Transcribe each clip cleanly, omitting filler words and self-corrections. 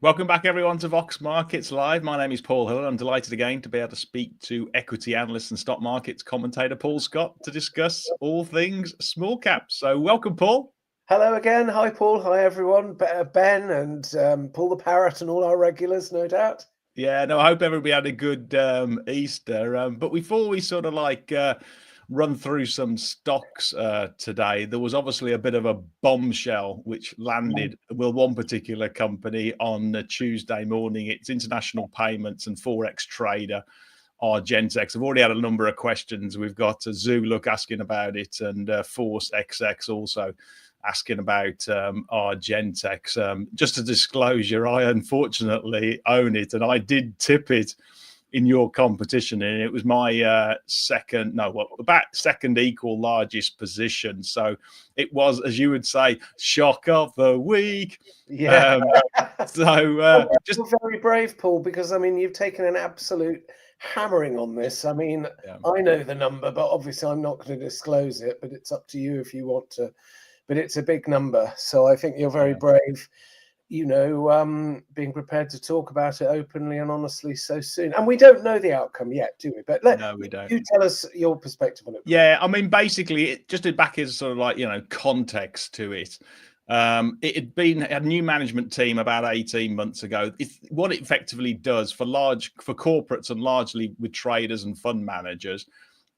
Welcome back, everyone, to Vox Markets Live. My name is Paul Hill. I'm delighted again to be able to speak to equity analyst and stock markets commentator Paul Scott to discuss all things small cap. So welcome, Paul. Hello again. Hi, Paul. Hi, everyone. Ben and Paul the Parrot and all our regulars, no doubt. Yeah, no, I hope everybody had a good Easter. But before we sort of run through some stocks today, there was obviously a bit of a bombshell which landed with one particular company on Tuesday morning. It's international payments and forex trader Argentex. I've already had a number of questions. We've got Zuluk asking about it and Force XX also asking about Argentex. Just a disclosure, I unfortunately own it, and I did tip it in your competition, and it was my second equal largest position. So it was, as you would say, shock of the week. Yeah. Just very brave, Paul, because I mean you've taken an absolute hammering on this. I mean, I know the number, but obviously I'm not going to disclose it. But it's up to you if you want to. But it's a big number, so I think you're very brave. You know, being prepared to talk about it openly and honestly so soon. And we don't know the outcome yet, do we? But no, we don't. You tell us your perspective on it. Yeah, I mean, basically, just to back as sort of context to it. It had been a new management team about 18 months ago. What it effectively does for corporates and largely with traders and fund managers,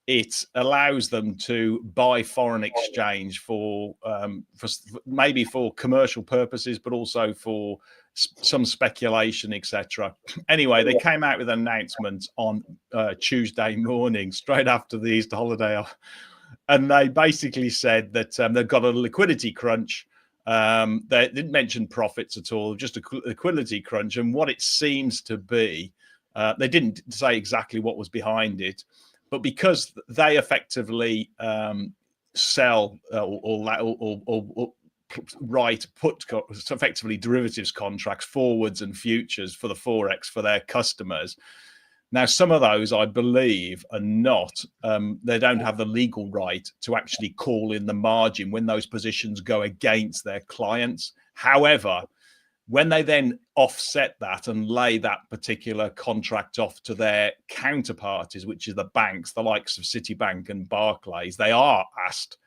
it allows them to buy foreign exchange for maybe for commercial purposes, but also for some speculation, etc. Anyway, they came out with an announcement on Tuesday morning, straight after the Easter holiday, and they basically said that they've got a liquidity crunch. They didn't mention profits at all, just a liquidity crunch. And what it seems to be, they didn't say exactly what was behind it, but because they effectively sell or put effectively derivatives contracts, forwards and futures for the forex for their customers. Now, some of those, I believe, are not. They don't have the legal right to actually call in the margin when those positions go against their clients. However, when they then offset that and lay that particular contract off to their counterparties, which are the banks, the likes of Citibank and Barclays, they are asked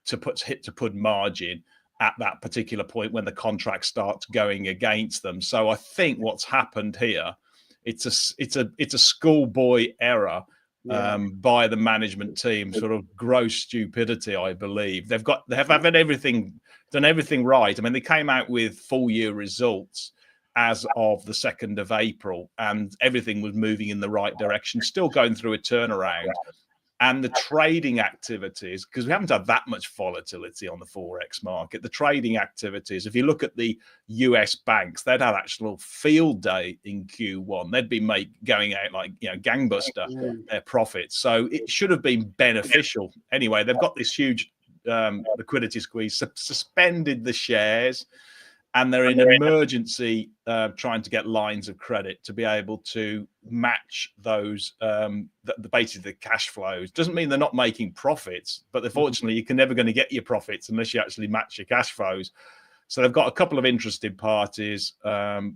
to put margin at that particular point when the contract starts going against them. So I think what's happened here, it's a schoolboy error by the management team, sort of gross stupidity, I believe. They have done everything right. I mean, they came out with full year results as of the 2nd of April, and everything was moving in the right direction, still going through a turnaround. And the trading activities, because we haven't had that much volatility on the Forex market, the trading activities, if you look at the US banks, they'd had actual field day in Q1. They'd been going out like, gangbuster, their profits. So it should have been beneficial. Anyway, they've got this huge liquidity squeeze, suspended the shares, and they're in emergency trying to get lines of credit to be able to match those, basically the cash flows. Doesn't mean they're not making profits, but unfortunately, you're never going to get your profits unless you actually match your cash flows. So they've got a couple of interested parties. I've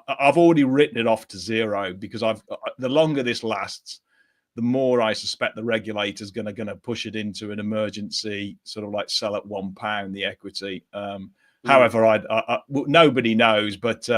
already written it off to zero because the longer this lasts, the more I suspect the regulator's going to push it into an emergency sort of like sell at £1 the equity. However, nobody knows, but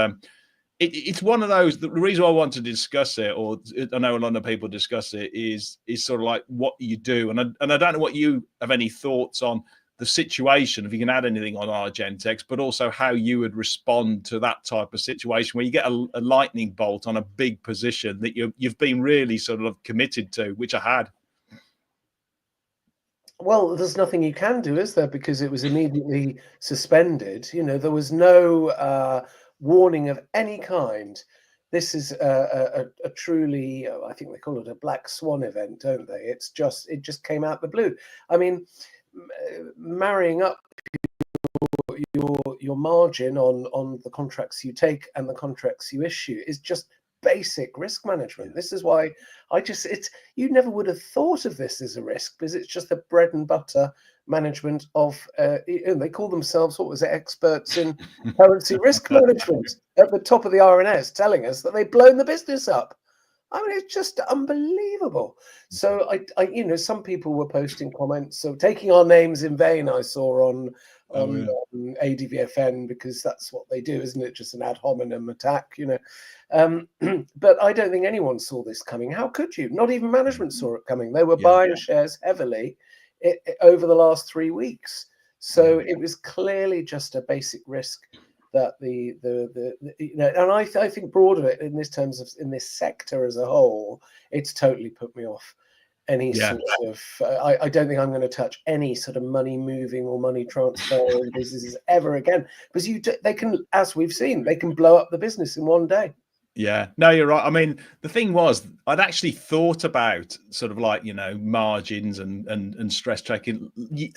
it's one of those. The reason I want to discuss it, or I know a lot of people discuss it, is sort of like what you do, and I don't know what you have any thoughts on the situation. If you can add anything on Argentex, but also how you would respond to that type of situation where you get a lightning bolt on a big position that you've been really sort of committed to, which I had. Well, there's nothing you can do, is there? Because it was immediately suspended. You know, there was no warning of any kind. This is a truly, I think they call it a black swan event, don't they? It just came out the blue. I mean, marrying up your margin on the contracts you take and the contracts you issue is just basic risk management. This is why you never would have thought of this as a risk, because it's just the bread and butter management of, they call themselves, what was it, experts in currency risk management at the top of the RNS, telling us that they've blown the business up. I mean, it's just unbelievable. So some people were posting comments, so taking our names in vain, I saw on ADVFN, because that's what they do, isn't it? Just an ad hominem attack, But I don't think anyone saw this coming. How could you? Not even management saw it coming. They were buying shares heavily over the last 3 weeks. So it was clearly just a basic risk that and I think broader in this sector as a whole, it's totally put me off any sort of. I don't think I'm going to touch any sort of money moving or money transfer in businesses ever again, because they can, as we've seen, they can blow up the business in one day. Yeah, no, you're right. I mean, the thing was, I'd actually thought about sort of like, margins and stress checking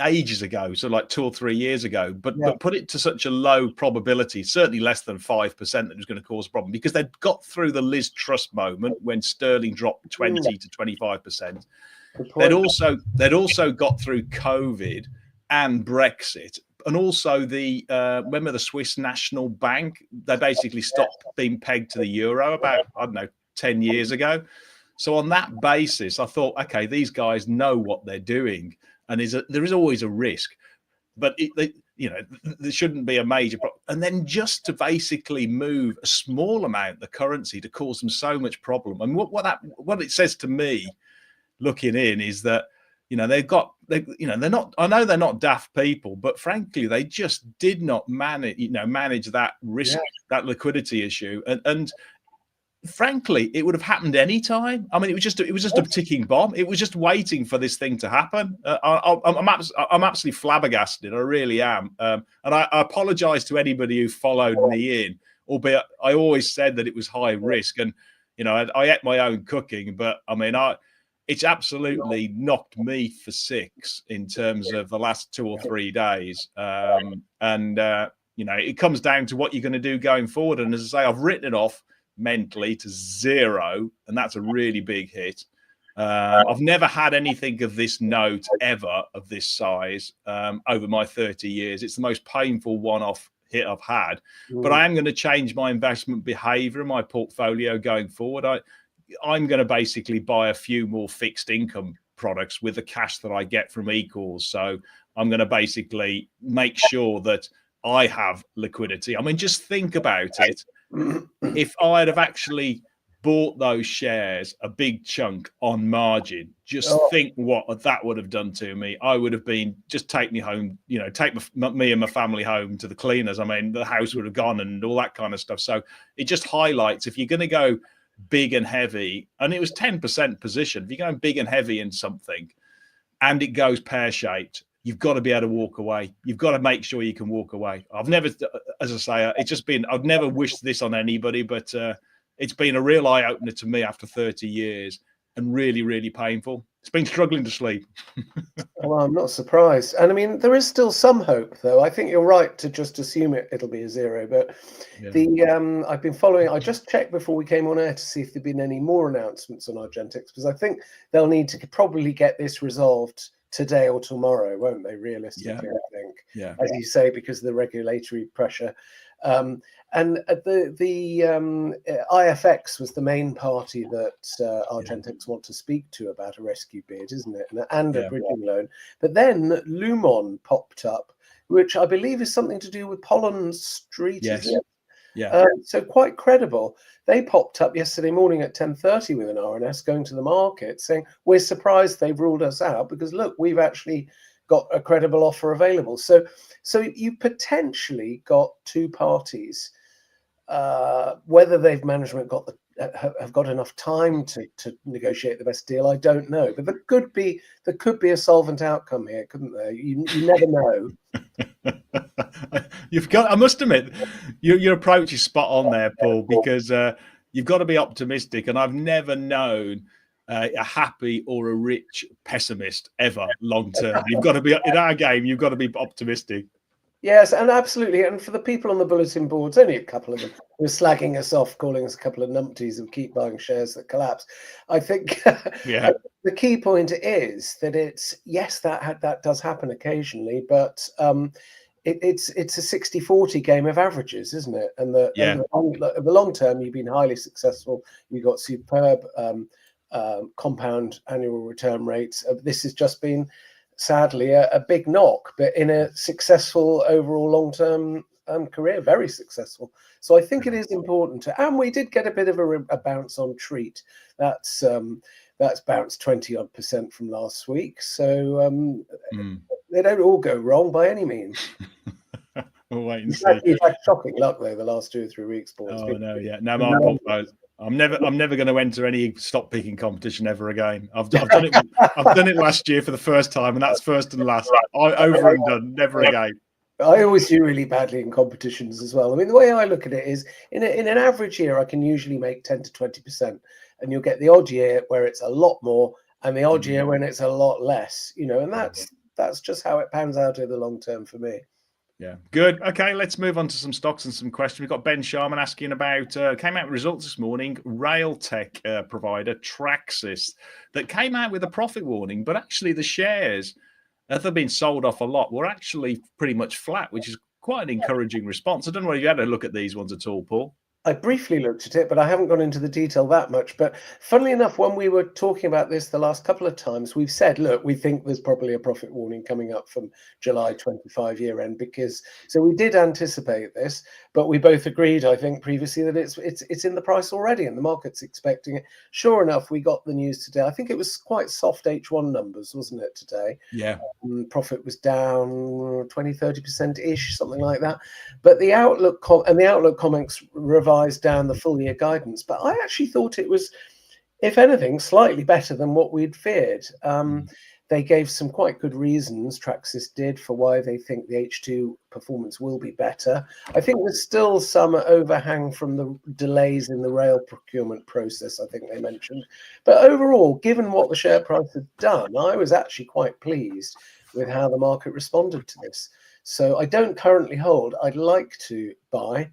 ages ago, so like 2 or 3 years ago, but put it to such a low probability, certainly less than 5%, that it was going to cause a problem, because they'd got through the Liz Truss moment when sterling dropped 20 to 25%. They'd also got through COVID and Brexit. And also remember the Swiss National Bank? They basically stopped being pegged to the euro about, 10 years ago. So on that basis, I thought, okay, these guys know what they're doing, and there is always a risk, but there shouldn't be a major problem. And then just to basically move a small amount of the currency to cause them so much problem. And what it says to me, looking in, is that they're not, I know they're not daft people, but frankly, they just did not manage that risk, that liquidity issue. And frankly, it would have happened any time. I mean, it was just a ticking bomb. It was just waiting for this thing to happen. I'm absolutely flabbergasted. I really am. And I apologize to anybody who followed me in, albeit I always said that it was high risk. And, I ate my own cooking, but I mean, it's absolutely knocked me for 6 in terms of the last 2 or 3 days. It comes down to what you're going to do going forward. And as I say, I've written it off mentally to 0, and that's a really big hit. I've never had anything of this note ever, of this size, over my 30 years. It's the most painful one-off hit I've had. But I am going to change my investment behavior and my portfolio going forward. I'm going to basically buy a few more fixed income products with the cash that I get from equals. So I'm going to basically make sure that I have liquidity. I mean, just think about it. If I'd have actually bought those shares, a big chunk on margin, just think what that would have done to me. I would have been, just take me home, take me and my family home to the cleaners. I mean, the house would have gone and all that kind of stuff. So it just highlights, if you're going to go big and heavy, and it was 10% position, if you're going big and heavy in something and it goes pear-shaped, you've got to be able to walk away. You've got to make sure you can walk away. I've never, as I say, I've never wished this on anybody, but it's been a real eye-opener to me after 30 years, and really, really painful. It's been struggling to sleep. Well, I'm not surprised. And I mean, there is still some hope, though. I think you're right to just assume it'll be a 0. But I've been following. I just checked before we came on air to see if there'd been any more announcements on Argentex, because I think they'll need to probably get this resolved today or tomorrow, won't they? Realistically, I think, as you say, because of the regulatory pressure. And the IFX was the main party that Argentex want to speak to about a rescue bid, isn't it? And a bridging loan. But then Lumon popped up, which I believe is something to do with Pollen Street. Yes. Isn't it? So quite credible. They popped up yesterday morning at 10:30 with an RNS going to the market saying, we're surprised they've ruled us out, because look, we've actually got a credible offer available. So you potentially got 2 parties. Whether they've management have got enough time to negotiate the best deal, I don't know. But there could be a solvent outcome here, couldn't there? You never know. I must admit, your approach is spot on there, Paul, because you've got to be optimistic, and I've never known a happy or a rich pessimist ever long term. You've got to be, in our game, you've got to be optimistic. Yes, and absolutely. And for the people on the bulletin boards, only a couple of them who are slagging us off, calling us a couple of numpties who keep buying shares that collapse. I think Yeah. the key point is that it's, yes, that does happen occasionally, but it's a 60-40 game of averages, isn't it? And Yeah. over the long term, you've been highly successful. You've got superb compound annual return rates. This has just been, sadly, a big knock, but in a successful overall long-term career, very successful. So I think it is important to, and we did get a bit of a bounce on Treat. That's bounced 20-odd% from last week. So they don't all go wrong by any means. We'll wait and see. You've had shocking luck though the last 2 or 3 weeks, Paul. Oh no, yeah, no, my portfolio. I'm never going to enter any stock picking competition ever again. I've done it. I've done it last year for the first time, and that's first and last. Over and done. Never again. I always do really badly in competitions as well. I mean, the way I look at it is, in an average year, I can usually make 10 to 20%, and you'll get the odd year where it's a lot more, and the odd year when it's a lot less. And that's just how it pans out over the long term for me. Yeah, good. Okay, let's move on to some stocks and some questions. We've got Ben Sharman asking about, came out with results this morning, rail tech provider Tracsis, that came out with a profit warning, but actually the shares, they've been sold off a lot, were actually pretty much flat, which is quite an encouraging response. I don't know if you had a look at these ones at all, Paul. I briefly looked at it, but I haven't gone into the detail that much. But funnily enough, when we were talking about this the last couple of times, we've said, look, we think there's probably a profit warning coming up from July 25 year end, so we did anticipate this, but we both agreed, I think, previously that it's in the price already and the market's expecting it. Sure enough, we got the news today. I think it was quite soft H1 numbers, wasn't it, today? Yeah. Profit was down 20-30% ish, something like that. But the outlook comments revised down the full year guidance. But I actually thought it was, if anything, slightly better than what we'd feared. They gave some quite good reasons, Tracsis did, for why they think the H2 performance will be better. I think there's still some overhang from the delays in the rail procurement process, I think they mentioned. But overall, given what the share price had done, I was actually quite pleased with how the market responded to this. So I don't currently hold. I'd like to buy,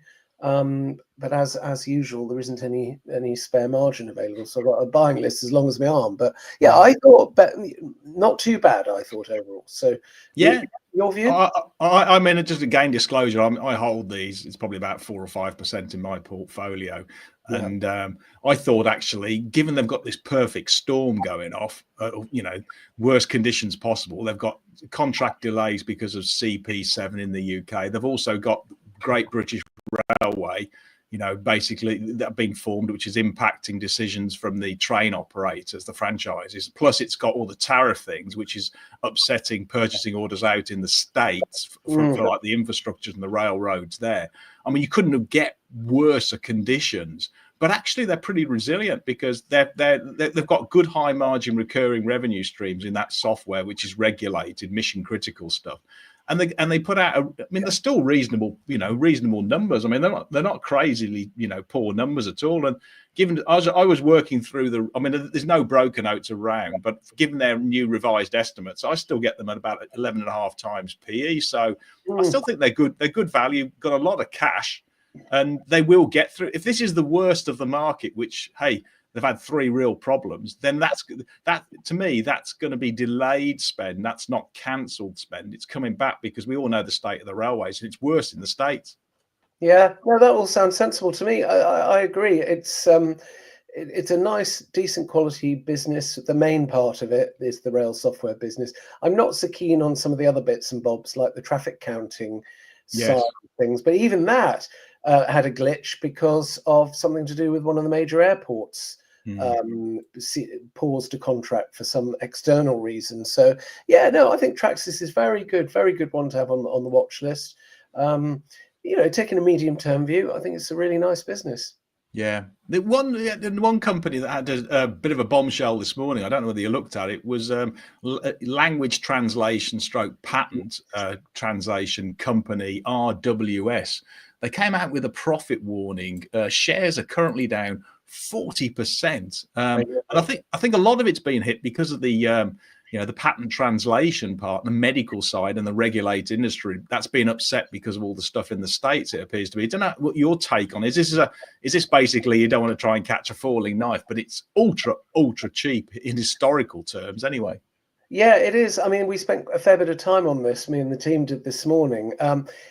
but as usual, there isn't any spare margin available. So I've got a buying list as long as my arm. But yeah, I thought not too bad, I thought, overall. So yeah, your view? I mean, just again, disclosure, I hold these. It's probably about 4 or 5% in my portfolio. Yeah. And I thought, actually, given they've got this perfect storm going off, worst conditions possible. They've got contract delays because of CP7 in the UK. They've also got Great British Railway, basically that being formed, which is impacting decisions from the train operators, the franchises. Plus, it's got all the tariff things, which is upsetting purchasing orders out in the States for like the infrastructures and the railroads there. I mean, you couldn't get worse conditions, but actually they're pretty resilient because they've got good high margin recurring revenue streams in that software, which is regulated, mission critical stuff. And they put out, they're still reasonable numbers. I mean, they're not crazily, poor numbers at all. And given I was working through there's no broker notes around, but given their new revised estimates, I still get them at about 11.5 times PE. So I still think they're good. They're good value. Got a lot of cash, and they will get through. If this is the worst of the market, which they've had 3 real problems, then that to me, that's going to be delayed spend. That's not cancelled spend. It's coming back because we all know the state of the railways, and it's worse in the States. Yeah, no, that all sounds sensible to me. I agree. It's a nice, decent quality business. The main part of it is the rail software business. I'm not so keen on some of the other bits and bobs like the traffic counting side of things, but even that had a glitch because of something to do with one of the major airports. Paused a contract for some external reason. So yeah, no, I think Tracsis is very good one to have on the watch list. Taking a medium-term view, I think it's a really nice business. Yeah. The one company that had a bit of a bombshell this morning, I don't know whether you looked at it, was language translation / patent translation company RWS. They came out with a profit warning. Shares are currently down 40%. And I think a lot of it's been hit because of the the patent translation part, the medical side, and the regulated industry, that's been upset because of all the stuff in the States. It appears to be. I don't know what your take on is. Is this basically you don't want to try and catch a falling knife, but it's ultra cheap in historical terms, anyway? Yeah, it is. I mean, we spent a fair bit of time on this. Me and the team did this morning.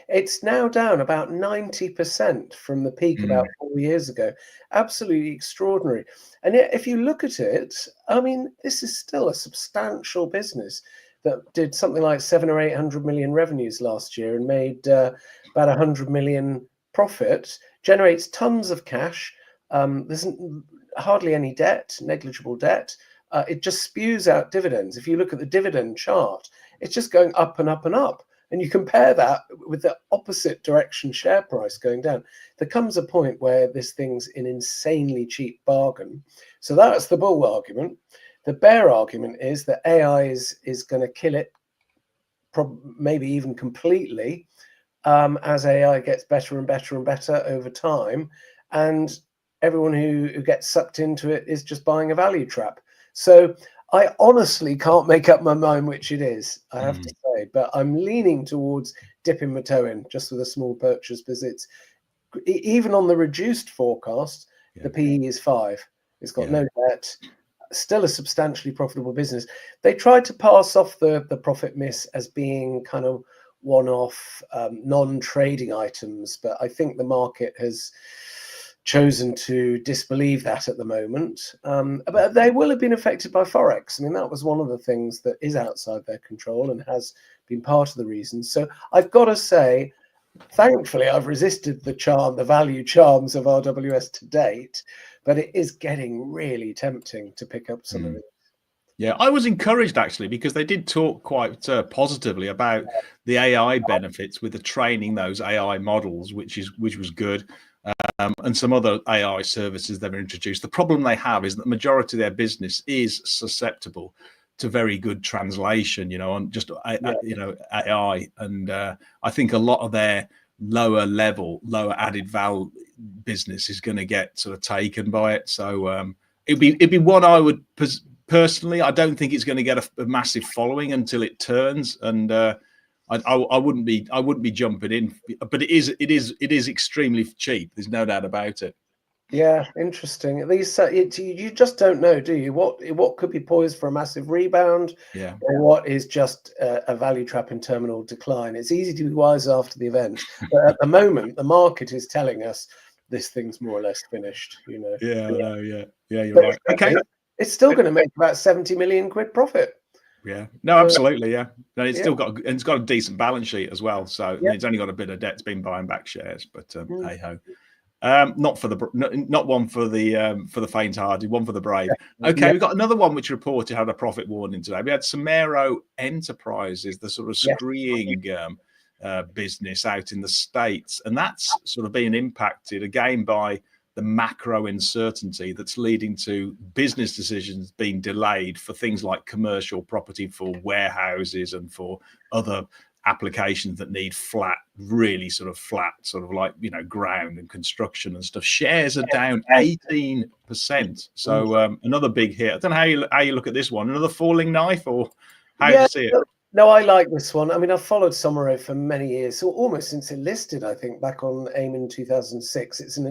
It's now down about 90% from the peak about 4 years ago. Absolutely extraordinary. And yet, if you look at it, I mean, this is still a substantial business that did something like 700 or 800 million revenues last year and made about 100 million profit, generates tons of cash. There's hardly any debt, negligible debt. It just spews out dividends. If you look at the dividend chart, it's just going up and up and up. And you compare that with the opposite direction share price going down. There comes a point where this thing's an insanely cheap bargain. So that's the bull argument. The bear argument is that AI is going to kill it, maybe even completely, as AI gets better and better and better over time. And everyone who gets sucked into it is just buying a value trap. So I honestly can't make up my mind which it is, I have to say, but I'm leaning towards dipping my toe in just with a small purchase, because it's even on the reduced forecast, the PE is 5. It's got no debt, still a substantially profitable business. They tried to pass off the profit miss as being kind of one-off non-trading items, but I think the market has chosen to disbelieve that at the moment. But they will have been affected by Forex. I mean, that was one of the things that is outside their control and has been part of the reason. So I've got to say, thankfully, I've resisted the value charms of RWS to date, but it is getting really tempting to pick up some of it. Yeah, I was encouraged actually, because they did talk quite positively about the AI benefits with the training those AI models, which was good. And some other AI services they've introduced. The problem they have is that the majority of their business is susceptible to very good translation, on just AI. And I think a lot of their lower added value business is going to get sort of taken by it. So it'd be one I would personally. I don't think it's going to get a massive following until it turns, and I wouldn't be jumping in, but it is extremely cheap. There's no doubt about it. Yeah, interesting. These you just don't know, do you? What could be poised for a massive rebound, or what is just a value trap in terminal decline? It's easy to be wise after the event, but at the moment, the market is telling us this thing's more or less finished. Yeah, you're right. Okay, it's still going to make about 70 million quid profit. Yeah, no, absolutely, yeah. And it's still got a decent balance sheet as well. So it's only got a bit of debt. It's been buying back shares, but hey ho, not one for the faint-hearted, one for the brave. Okay, we've got another one which reported had a profit warning today. We had Somero Enterprises, the sort of screeing business out in the States, and that's sort of being impacted again by the macro uncertainty that's leading to business decisions being delayed for things like commercial property, for warehouses, and for other applications that need really sort of flat, sort of like, ground and construction and stuff. Shares are down 18%. So another big hit. I don't know how you look at this one. Another falling knife, or how do you see it? No, I like this one. I mean, I've followed Somero for many years, so almost since it listed, I think, back on AIM in 2006. It's an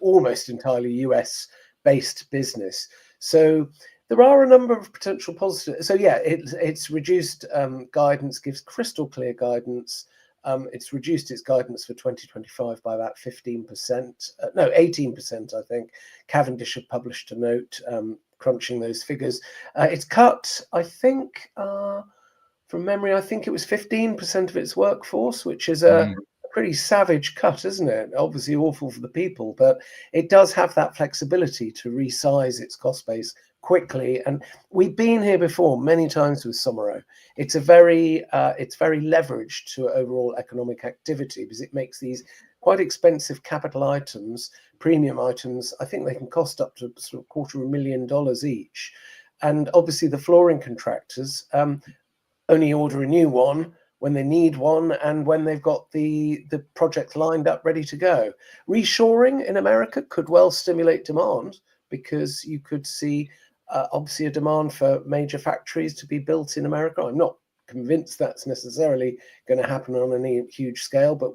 almost entirely US-based business. So there are a number of potential positives. So yeah, it's reduced guidance, gives crystal clear guidance. It's reduced its guidance for 2025 by about 15%. No, 18%, I think. Cavendish have published a note crunching those figures. It's cut, I think, from memory, I think it was 15% of its workforce, which is a pretty savage cut, isn't it? Obviously awful for the people, but it does have that flexibility to resize its cost base quickly. And we've been here before many times with Somero. It's very leveraged to overall economic activity, because it makes these quite expensive capital items, premium items. I think they can cost up to sort of $250,000 each. And obviously the flooring contractors only order a new one when they need one and when they've got the project lined up ready to go. Reshoring in America could well stimulate demand, because you could see obviously a demand for major factories to be built in America. I'm not convinced that's necessarily going to happen on any huge scale, but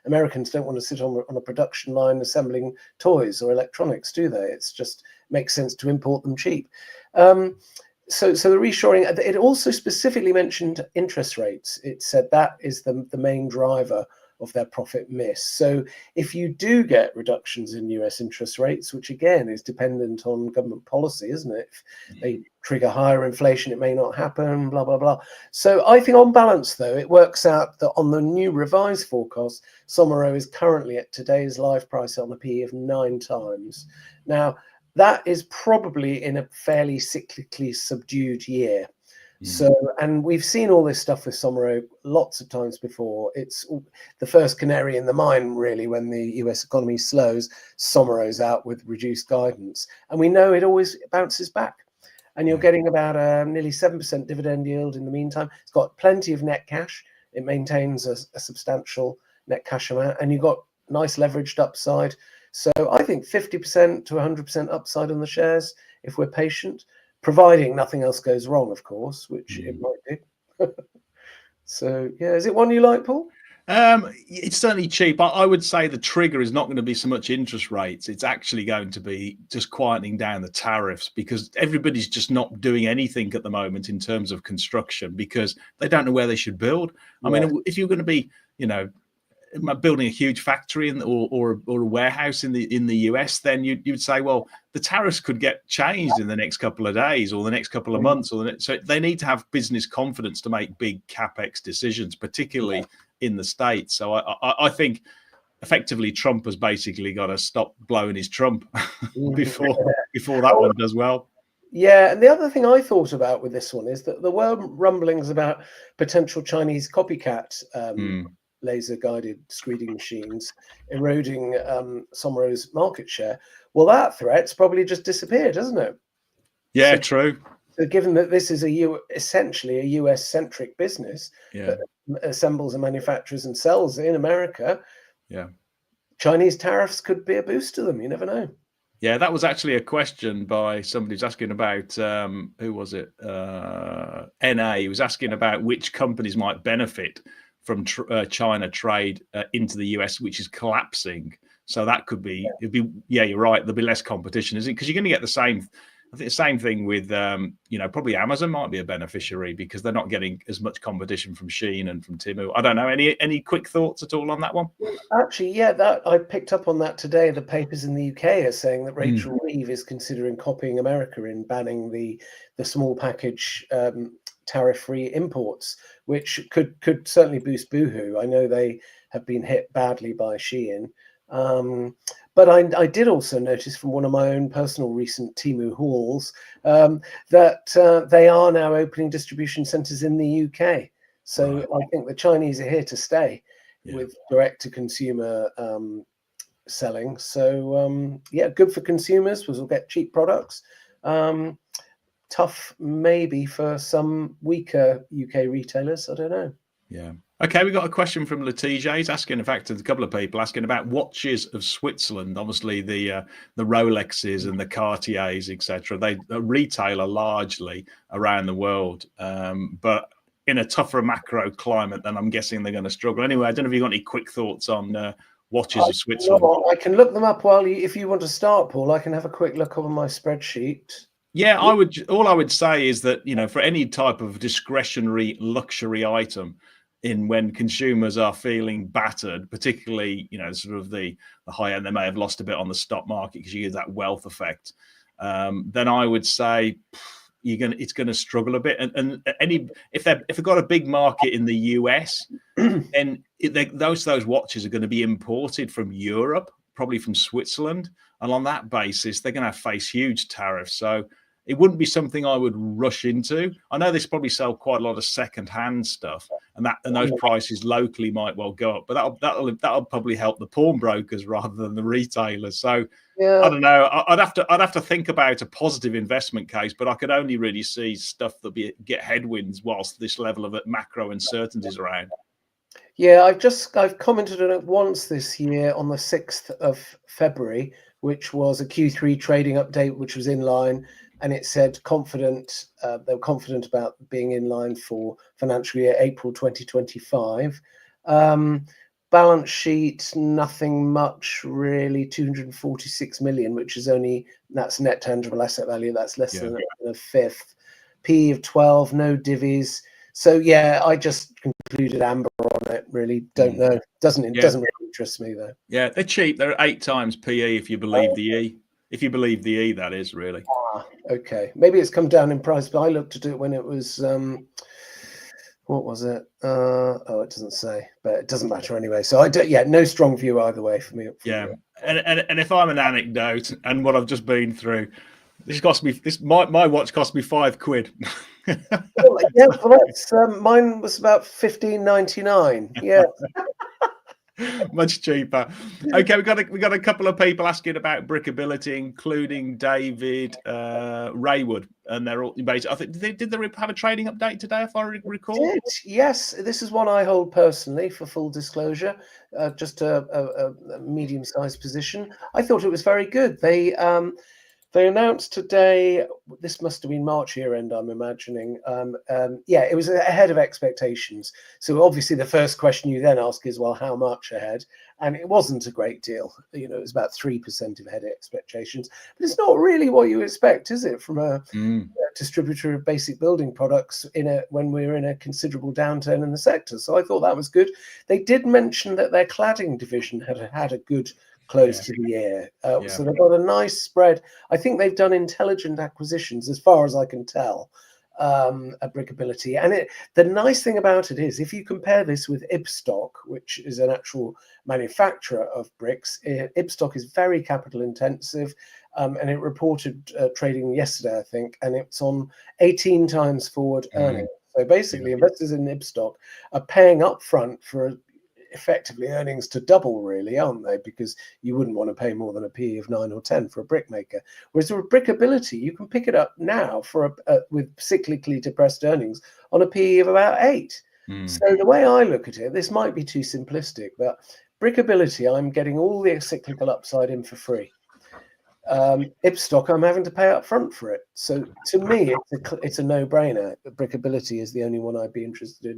Americans don't want to sit on a production line assembling toys or electronics, do they? It's just makes sense to import them cheap. So the reshoring, it also specifically mentioned interest rates. It said that is the main driver of their profit miss. So if you do get reductions in US interest rates, which again is dependent on government policy, isn't it? If they trigger higher inflation, it may not happen, blah, blah, blah. So I think on balance, though, it works out that on the new revised forecast, Somero is currently at today's live price on a PE of 9 times. Now, that is probably in a fairly cyclically subdued year. So, and we've seen all this stuff with Somero lots of times before. It's the first canary in the mine, really, when the US economy slows. Somero's out with reduced guidance. And we know it always bounces back. And you're getting about a nearly 7% dividend yield in the meantime. It's got plenty of net cash. It maintains a substantial net cash amount. And you've got nice leveraged upside. So I think 50% to 100% upside on the shares if we're patient, providing nothing else goes wrong, of course, which it might do. So, yeah, is it one you like, Paul? It's certainly cheap. I would say the trigger is not going to be so much interest rates. It's actually going to be just quietening down the tariffs, because everybody's just not doing anything at the moment in terms of construction because they don't know where they should build. I mean, if you're going to be, building a huge factory or a warehouse in the US, then you'd say, well, the tariffs could get changed in the next couple of days or the next couple of months, so they need to have business confidence to make big capex decisions, particularly in the States. So I think effectively Trump has basically got to stop blowing his trump before that one does well. Yeah, and the other thing I thought about with this one is that there were rumblings about potential Chinese copycat laser guided screeding machines eroding Somero's market share. Well, that threat's probably just disappeared, hasn't it? Yeah, true. So given that this is essentially a US centric business that assembles and manufactures and sells in America, Chinese tariffs could be a boost to them. You never know. Yeah, that was actually a question by somebody who's asking about, who was it? NA. He was asking about which companies might benefit from China trade into the US, which is collapsing. So that could be, you're right, there'll be less competition, isn't it? Because you're going to get the same, I think the same thing with, probably Amazon might be a beneficiary because they're not getting as much competition from Shein and from Temu. I don't know. Any quick thoughts at all on that one? Actually, yeah, that I picked up on that today. The papers in the UK are saying that Rachel Reeve is considering copying America in banning the small package tariff-free imports, which could certainly boost Boohoo. I know they have been hit badly by Shein. But I did also notice from one of my own personal recent Temu hauls that they are now opening distribution centres in the UK. So I think the Chinese are here to stay with direct-to-consumer selling. So, good for consumers because we'll get cheap products. Tough maybe for some weaker UK retailers. I don't know. Yeah. Okay, we got a question from Letitia. He's asking, in fact, a couple of people asking about watches of Switzerland. Obviously, the Rolexes and the Cartiers, etc. They retailer largely around the world, but in a tougher macro climate, then I'm guessing they're going to struggle. Anyway, I don't know if you've got any quick thoughts on watches of Switzerland. I can look them up if you want to start, Paul. I can have a quick look on my spreadsheet. Yeah, all I would say is that, for any type of discretionary luxury item, when consumers are feeling battered, particularly, sort of the high end, they may have lost a bit on the stock market because you get that wealth effect. Then I would say it's going to struggle a bit. And if they've got a big market in the US, then those watches are going to be imported from Europe, probably from Switzerland, and on that basis, they're going to face huge tariffs. So it wouldn't be something I would rush into. I know they probably sell quite a lot of second-hand stuff, and those prices locally might well go up. But that'll probably help the pawnbrokers rather than the retailers. So I don't know. I'd have to think about a positive investment case, but I could only really see stuff that get headwinds whilst this level of macro uncertainty is around. Yeah, I've commented on it once this year on the 6th of February, which was a Q3 trading update, which was in line. and it said confident. They were confident about being in line for financial year April 2025. Balance sheet, nothing much really. 246 million, which is that's net tangible asset value. That's less than a fifth. P of 12, no divvies. So yeah, I just concluded amber on it. Really don't know. Doesn't really interest me though. Yeah, they're cheap. They're 8 times PE if you believe the E. If you believe the E, that is really. Okay. Maybe it's come down in price, but I looked at it when it was what was it? Oh, it doesn't say, but it doesn't matter anyway. So no strong view either way for me. And if I'm an anecdote and what I've just been through, my watch cost me £5. Mine was about $15.99. Yeah. Much cheaper. Okay, we got a couple of people asking about Brickability, including David Raywood, and they're all basically. I think did they have a trading update today, if I recall? Yes, this is one I hold personally. For full disclosure, just a medium-sized position. I thought it was very good. They announced today, this must have been March year end, I'm imagining. It was ahead of expectations. So obviously the first question you then ask is, well, how much ahead? And it wasn't a great deal. It was about 3% ahead of expectations. But it's not really what you expect, is it, from a distributor of basic building products when we're in a considerable downturn in the sector? So I thought that was good. They did mention that their cladding division had a good close to the year. So they've got a nice spread. I think they've done intelligent acquisitions, as far as I can tell, at Brickability. And the nice thing about it is, if you compare this with Ibstock, which is an actual manufacturer of bricks, Ibstock is very capital intensive, and it reported trading yesterday, I think, and it's on 18 times forward earnings. So basically, investors in Ibstock are paying up front for effectively earnings to double, really, aren't they? Because you wouldn't want to pay more than a PE of 9 or 10 for a brick maker. Whereas with Brickability, you can pick it up now with cyclically depressed earnings on a PE of about 8. So the way I look at it, this might be too simplistic, but Brickability, I'm getting all the cyclical upside in for free. Ibstock, I'm having to pay up front for it. So to me, it's a no-brainer. Brickability is the only one I'd be interested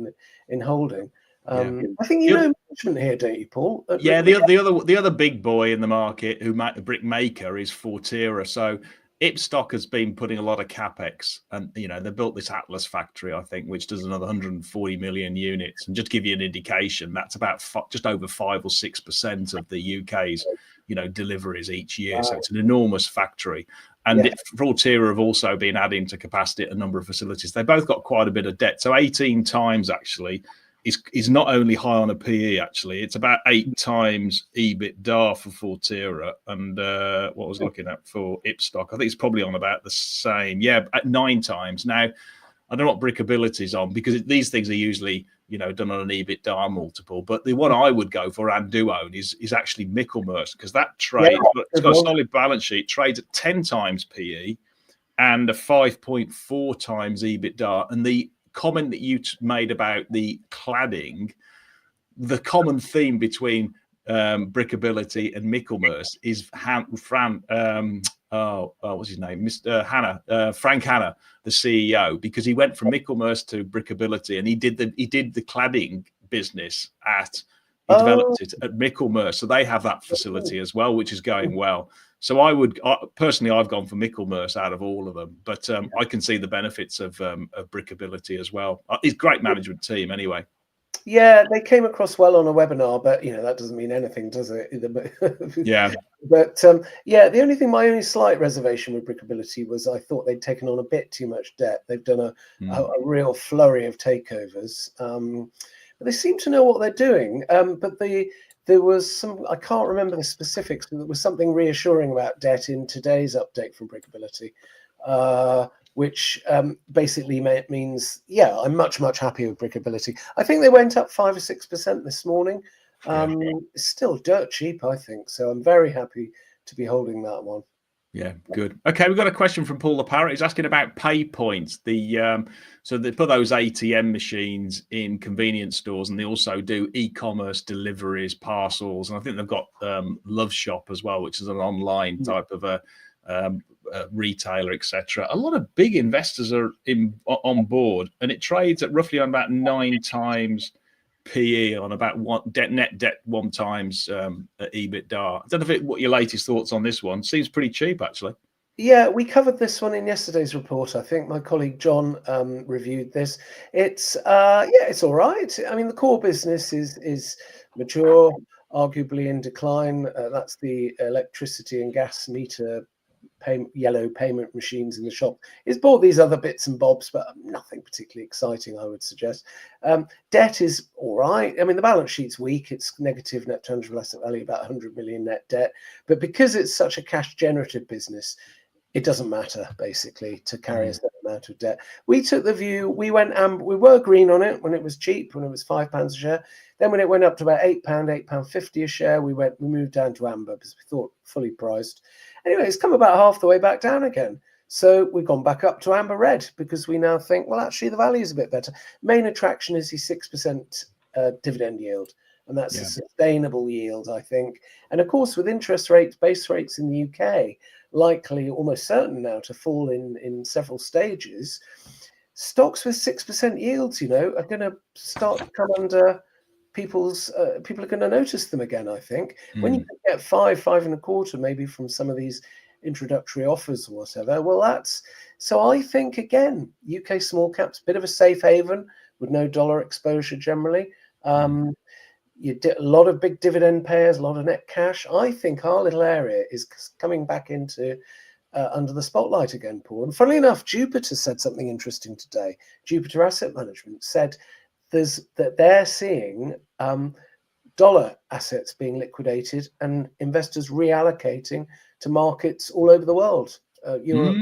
in holding. I think management here, don't you, Paul? The other big boy in the market the brick maker is Forterra. So Ibstock has been putting a lot of capex, and they built this Atlas factory, I think, which does another 140 million units. And just to give you an indication, that's about just over 5 or 6% of the UK's deliveries each year. So it's an enormous factory. And Forterra have also been adding to capacity at a number of facilities. They both got quite a bit of debt. So 18 times actually is not only high on a PE, actually. It's about 8 times EBITDA for Forterra. And what I was looking at for Ibstock, I think it's probably on about the same. Yeah, at 9 times. Now, I don't know what Brickability is on, because these things are usually, done on an EBITDA multiple. But the one I would go for and do own is actually Michelmersh, because that trade, it's got a solid balance sheet, trades at 10 times PE and a 5.4 times EBITDA. And the comment that you made about the cladding, the common theme between Brickability and Michelmersh is what's his name, Frank Hanna, the CEO, because he went from Michelmersh to Brickability, and he did the cladding business he developed it at Michelmersh. So they have that facility as well, which is going well. So personally, I've gone for Michelmersh out of all of them, but I can see the benefits of Brickability as well. It's a great management team anyway. Yeah, they came across well on a webinar, but that doesn't mean anything, does it? Yeah. But the only thing, my only slight reservation with Brickability was I thought they'd taken on a bit too much debt. They've done a real flurry of takeovers. But they seem to know what they're doing. But there was some, I can't remember the specifics, but there was something reassuring about debt in today's update from Brickability, which basically means, I'm much, much happier with Brickability. I think they went up 5 or 6% this morning. It's still dirt cheap, I think. So I'm very happy to be holding that one. Yeah, good. Okay, we've got a question from Paul the Parrot. He's asking about Paypoint. So they put those ATM machines in convenience stores, and they also do e-commerce deliveries, parcels, and I think they've got Love Shop as well, which is an online type of a retailer, etc. A lot of big investors are on board, and it trades at roughly on about 9 times PE on about net debt 1 times EBITDA. I don't know what your latest thoughts on this one. Seems pretty cheap, actually. Yeah, we covered this one in yesterday's report. I think my colleague John reviewed this. It's it's all right. I mean, the core business is mature, arguably in decline. That's the electricity and gas meter yellow payment machines in the shop. It's bought these other bits and bobs, but nothing particularly exciting, I would suggest. Debt is all right. I mean, the balance sheet's weak. It's negative net tangible asset value, about 100 million net debt. But because it's such a cash generative business, it doesn't matter, basically, to carry a certain amount of debt. We took the view, we were green on it when it was cheap, when it was £5 a share. Then when it went up to about £8, £8.50 a share, we moved down to amber because we thought fully priced. Anyway, it's come about half the way back down again. So we've gone back up to amber red because we now think, well, actually, the value is a bit better. Main attraction is the 6% dividend yield. And that's a sustainable yield, I think. And of course, with interest rates, base rates in the UK, likely almost certain now to fall in several stages, stocks with 6% yields, are going to start to come under people's, people are going to notice them again, I think. When you get 5.25, maybe from some of these introductory offers or whatever, well, so I think, again, UK small caps, bit of a safe haven with no dollar exposure generally. You did a lot of big dividend payers, a lot of net cash. I think our little area is coming back into under the spotlight again, Paul. And funnily enough, Jupiter said something interesting today. Jupiter Asset Management said that they're seeing dollar assets being liquidated and investors reallocating to markets all over the world, Europe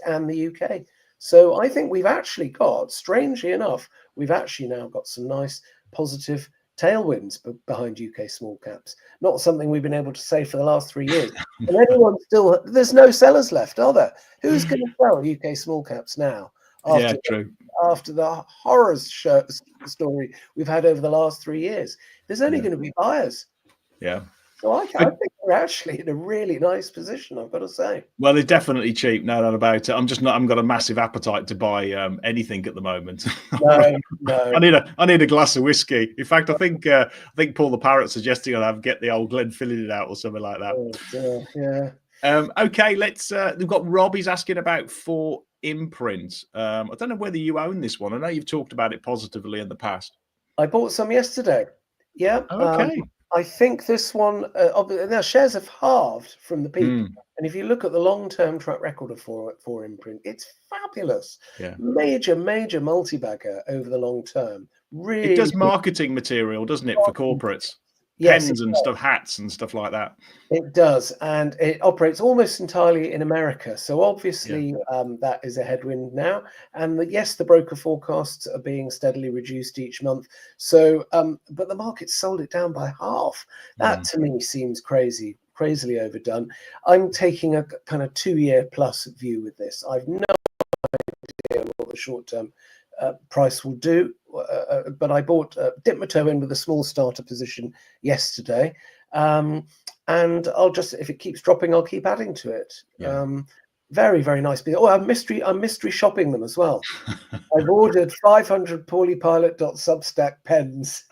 and the UK. So I think we've actually got, strangely enough, we've actually now got some nice positive tailwinds behind UK small caps. Not something we've been able to say for the last 3 years. And there's no sellers left, are there? Who's going to sell UK small caps now? After the horror story we've had over the last 3 years, there's only going to be buyers. Yeah. So I think we're actually in a really nice position, I've got to say. Well, they're definitely cheap, no doubt about it. I haven't got a massive appetite to buy anything at the moment. No. I need a glass of whiskey. In fact, I think Paul the Parrot suggesting I'll get the old Glenfiddich out or something like that. Yeah. Okay, we've got Rob. He's asking about Imprint. I don't know whether you own this one. I know you've talked about it positively in the past. I bought some yesterday. Yeah. Okay. I think this one, now shares have halved from the peak. And if you look at the long-term track record of for Imprint, it's fabulous. Yeah. Major multi-bagger over the long term. Really, it does marketing material, doesn't it, for corporates? Yes, pens and stuff, hats and stuff like that. It does, and it operates almost entirely in America. So obviously, that is a headwind now. And yes, the broker forecasts are being steadily reduced each month. So, but the market sold it down by half. That to me seems crazily overdone. I'm taking a kind of 2-year plus view with this. I've no idea what the short-term price will do, but I dipped my toe in with a small starter position yesterday, and if it keeps dropping, I'll keep adding to it. Very, very nice. I'm mystery shopping them as well. I've ordered 500 poorlypilot.substack pens,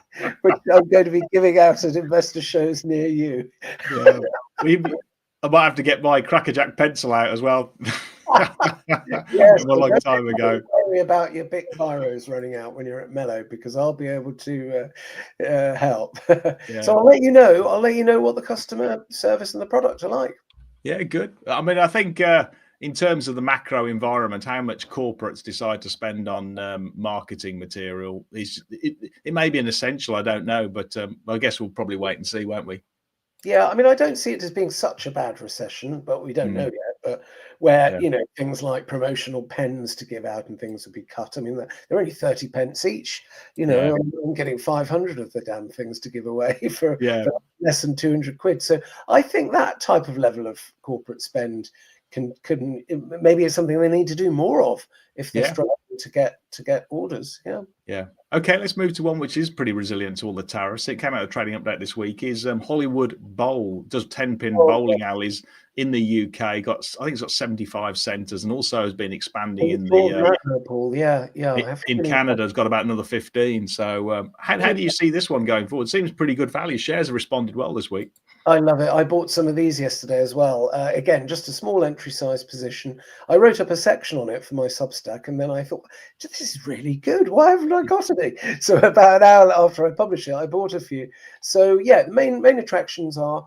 which I'm going to be giving out at investor shows near you. I might have to get my crackerjack pencil out as well. Yes, a long time ago. Worry about your Bic Biros running out when you're at Mellow, because I'll be able to help. So I'll let you know what the customer service and the product are like. Yeah, good. I mean, I think in terms of the macro environment, how much corporates decide to spend on marketing material it may be an essential. I don't know, but I guess we'll probably wait and see, won't we? Yeah, I mean, I don't see it as being such a bad recession, but we don't know yet. But where, things like promotional pens to give out and things would be cut. I mean, they're only 30 pence each. I'm getting 500 of the damn things to give away for less than 200 quid. So I think that type of level of corporate spend maybe it's something they need to do more of if they're struggling to get orders. Yeah. Yeah. Okay, let's move to one which is pretty resilient to all the tariffs. It came out of trading update this week. Is Hollywood Bowl, does 10-pin bowling alleys in the UK. I think it's got 75 centres, and also has been expanding in the Paul. Yeah. in Canada. Has got about another 15. So how do you see this one going forward? Seems pretty good value. Shares have responded well this week. I love it. I bought some of these yesterday as well. Again, just a small entry size position. I wrote up a section on it for my Substack, and then I thought, this is really good. Why haven't I got any? So about an hour after I published it, I bought a few. So yeah, the main attractions are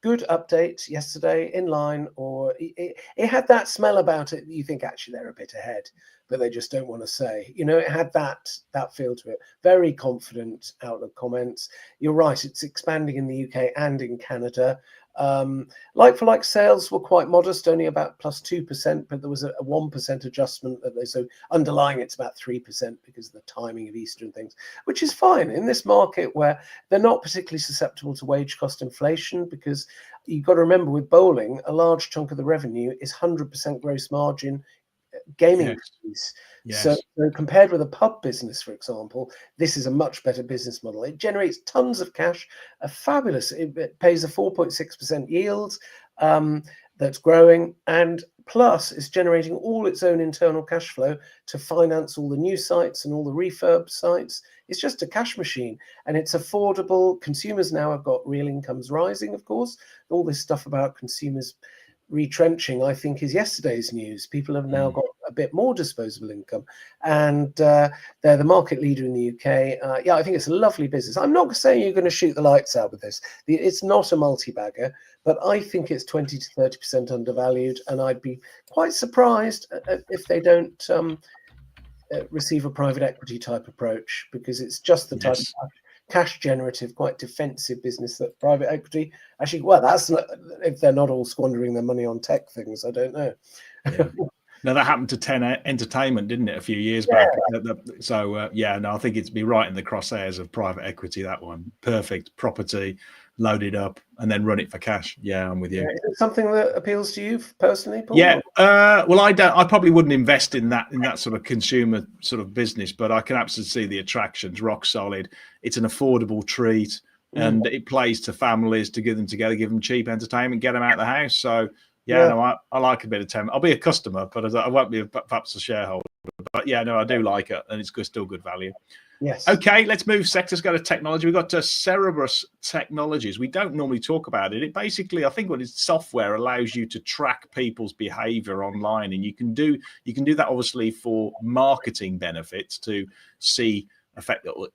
good update yesterday, in line, or it had that smell about it that you think actually they're a bit ahead, but they just don't want to say. It had that feel to it. Very confident outlook comments. You're right, it's expanding in the UK and in Canada. Like-for-like sales were quite modest, only about +2%, but there was a 1% adjustment. So underlying it's about 3% because of the timing of Easter and things, which is fine in this market where they're not particularly susceptible to wage cost inflation, because you've got to remember with bowling, a large chunk of the revenue is 100% gross margin gaming fees. Yes. So compared with a pub business, for example, this is a much better business model. It generates tons of cash, it pays a 4.6% yield that's growing, and plus it's generating all its own internal cash flow to finance all the new sites and all the refurb sites. It's just a cash machine, and it's affordable. Consumers now have got real incomes rising, of course. All this stuff about consumers retrenching, I think, is yesterday's news. People have now got a bit more disposable income, and they're the market leader in the UK. I think it's a lovely business. I'm not saying you're going to shoot the lights out with this. It's not a multi-bagger, but I think it's 20 to 30% undervalued, and I'd be quite surprised if they don't receive a private equity type approach, because it's just the type of cash generative, quite defensive business that private equity actually, well, that's not, if they're not all squandering their money on tech things, I don't know. Yeah. Now that happened to 10 Entertainment, didn't it, a few years back? So I think it'd be right in the crosshairs of private equity. That one, perfect property, load it up and then run it for cash. Yeah, I'm with you. Is it something that appeals to you personally, Paul? Yeah, well, I probably wouldn't invest in that sort of consumer sort of business, but I can absolutely see the attractions. Rock solid. It's an affordable treat, and it plays to families to get them together, give them cheap entertainment, get them out of the house. So I like a bit of time. I'll be a customer, but I won't be perhaps a shareholder. But I do like it, and it's still good value. Yes. Okay, let's move sectors. Go to technology. We've got Celebrus Technologies. We don't normally talk about it. It basically, I think, what it's software allows you to track people's behavior online, and you can do that obviously for marketing benefits to see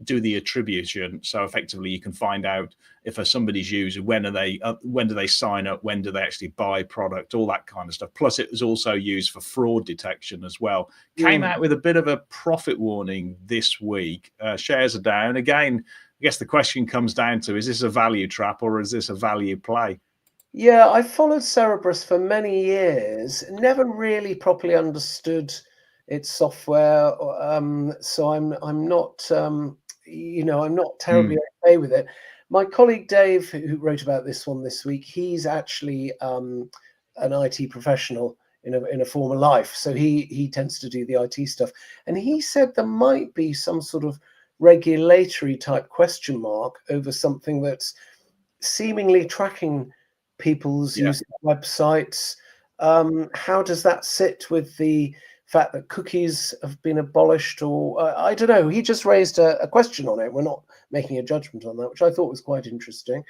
do the attribution. So effectively, you can find out if somebody's user, when do they sign up, when do they actually buy product, all that kind of stuff. Plus, it was also used for fraud detection as well. Came out with a bit of a profit warning this week. Shares are down again. I guess the question comes down to: is this a value trap or is this a value play? Yeah, I followed Celebrus for many years. Never really properly understood its software, so I'm not I'm not terribly okay with it. My colleague Dave, who wrote about this one this week, he's actually an IT professional in a former life, so he tends to do the IT stuff, and he said there might be some sort of regulatory type question mark over something that's seemingly tracking people's use of websites. How does that sit with the fact that cookies have been abolished, or I don't know. He just raised a question on it. We're not making a judgment on that, which I thought was quite interesting.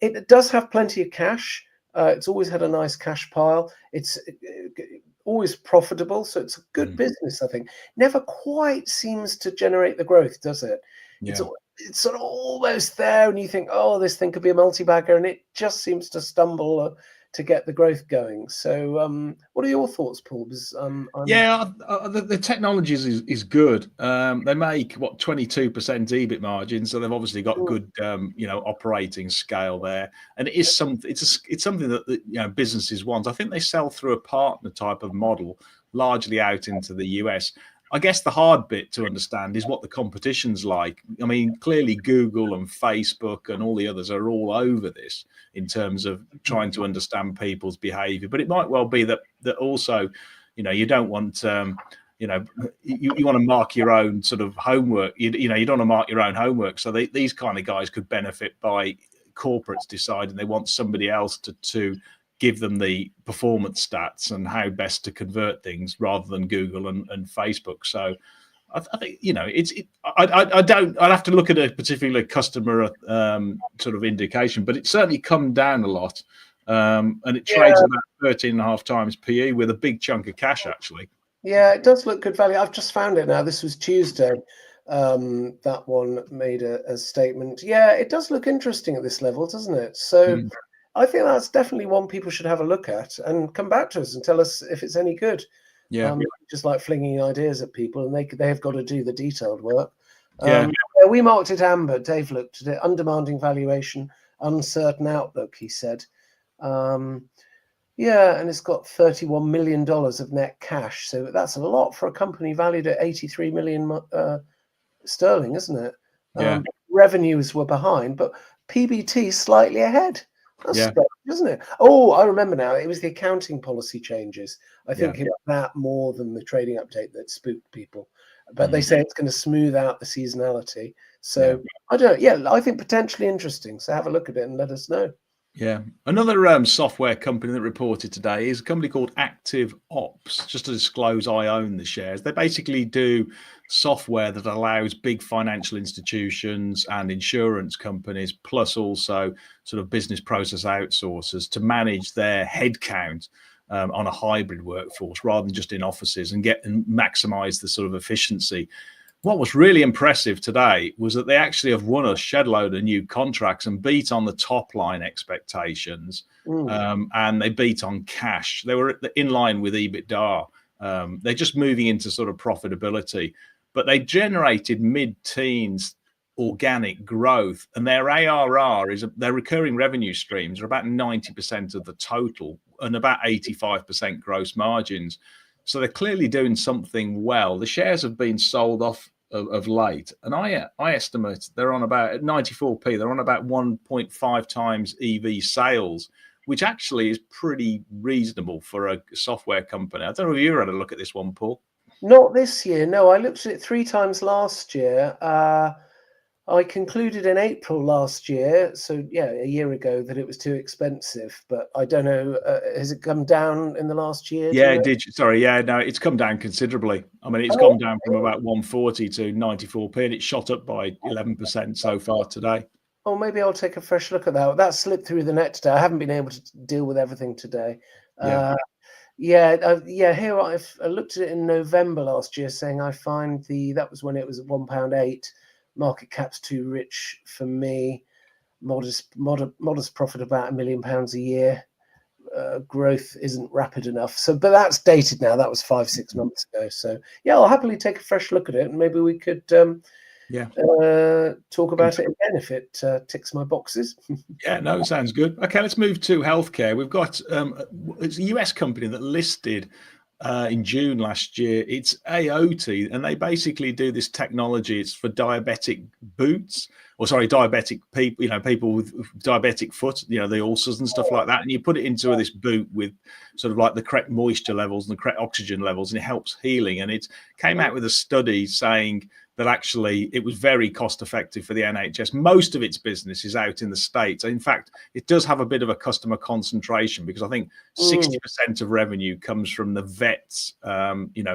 It does have plenty of cash. It's always had a nice cash pile. It's always profitable, so it's a good business, I think. Never quite seems to generate the growth, does it? Yeah. It's sort of almost there, and you think, oh, this thing could be a multi-bagger, and it just seems to stumble to get the growth going. So what are your thoughts, Paul? Because, the technologies is good. They make 22% EBIT margin, so they've obviously got good operating scale there, and it is something. It's something that businesses want. I think they sell through a partner type of model, largely out into the US. I guess the hard bit to understand is what the competition's like. I mean, clearly Google and Facebook and all the others are all over this in terms of trying to understand people's behavior. But it might well be that also, you don't want you know, you want to mark your own sort of homework. You don't want to mark your own homework. So these kind of guys could benefit by corporates deciding they want somebody else to give them the performance stats and how best to convert things rather than Google and Facebook. So I think, you know, I'd have to look at a particular customer sort of indication, but it's certainly come down a lot. And it trades about 13.5 times PE with a big chunk of cash, actually. Yeah, it does look good value. I've just found it now. This was Tuesday. That one made a statement. Yeah, it does look interesting at this level, doesn't it? So I think that's definitely one people should have a look at and come back to us and tell us if it's any good. Yeah. Just like flinging ideas at people, and they've got to do the detailed work. Yeah. We marked it amber. Dave looked at it. Undemanding valuation, uncertain outlook, he said. Yeah, and it's got $31 million of net cash. So that's a lot for a company valued at 83 million sterling, isn't it? Yeah. Revenues were behind, but PBT slightly ahead. That's strange, isn't it? Oh, I remember now. It was the accounting policy changes. I think it was that more than the trading update that spooked people. But they say it's going to smooth out the seasonality. So I don't know. Yeah, I think potentially interesting. So have a look at it and let us know. Yeah. Another software company that reported today is a company called Activeops. Just to disclose, I own the shares. They basically do software that allows big financial institutions and insurance companies, plus also sort of business process outsourcers, to manage their headcount on a hybrid workforce rather than just in offices and maximize the sort of efficiency. What was really impressive today was that they actually have won a shed load of new contracts and beat on the top line expectations, and they beat on cash. They were in line with EBITDA. They're just moving into sort of profitability, but they generated mid-teens organic growth, and their ARR their recurring revenue streams are about 90% of the total and about 85% gross margins. So they're clearly doing something well. The shares have been sold off of late, and I estimate they're on about at 94p. They're on about 1.5 times EV sales, which actually is pretty reasonable for a software company. I don't know if you had a look at this one, Paul. Not this year. No, I looked at it 3 times last year. I concluded in April last year, so yeah, a year ago, that it was too expensive. But I don't know. Has it come down in the last year? Yeah, it did. Sorry, yeah, no, it's come down considerably. I mean, it's gone down from about 140 to 94p, and it's shot up by 11% so far today. Oh, maybe I'll take a fresh look at that. That slipped through the net today. I haven't been able to deal with everything today. Here I looked at it in November last year, saying I find that was when it was at £1.8. Market cap's too rich for me. Modest profit, about £1 million a year. Growth isn't rapid enough. So, but that's dated now. That was 5-6 months ago. So, yeah, I'll happily take a fresh look at it, and maybe we could talk about it again if it ticks my boxes. Yeah, no, sounds good. Okay, let's move to healthcare. We've got it's a US company that listed in June last year. It's AOTI, and they basically do this technology. It's for diabetic boots, diabetic people, people with diabetic foot, the ulcers and stuff like that. And you put it into this boot with sort of like the correct moisture levels and the correct oxygen levels, and it helps healing. And it came out with a study saying that actually it was very cost effective for the NHS. Most of its business is out in the States. In fact, it does have a bit of a customer concentration, because I think 60% of revenue comes from the vets,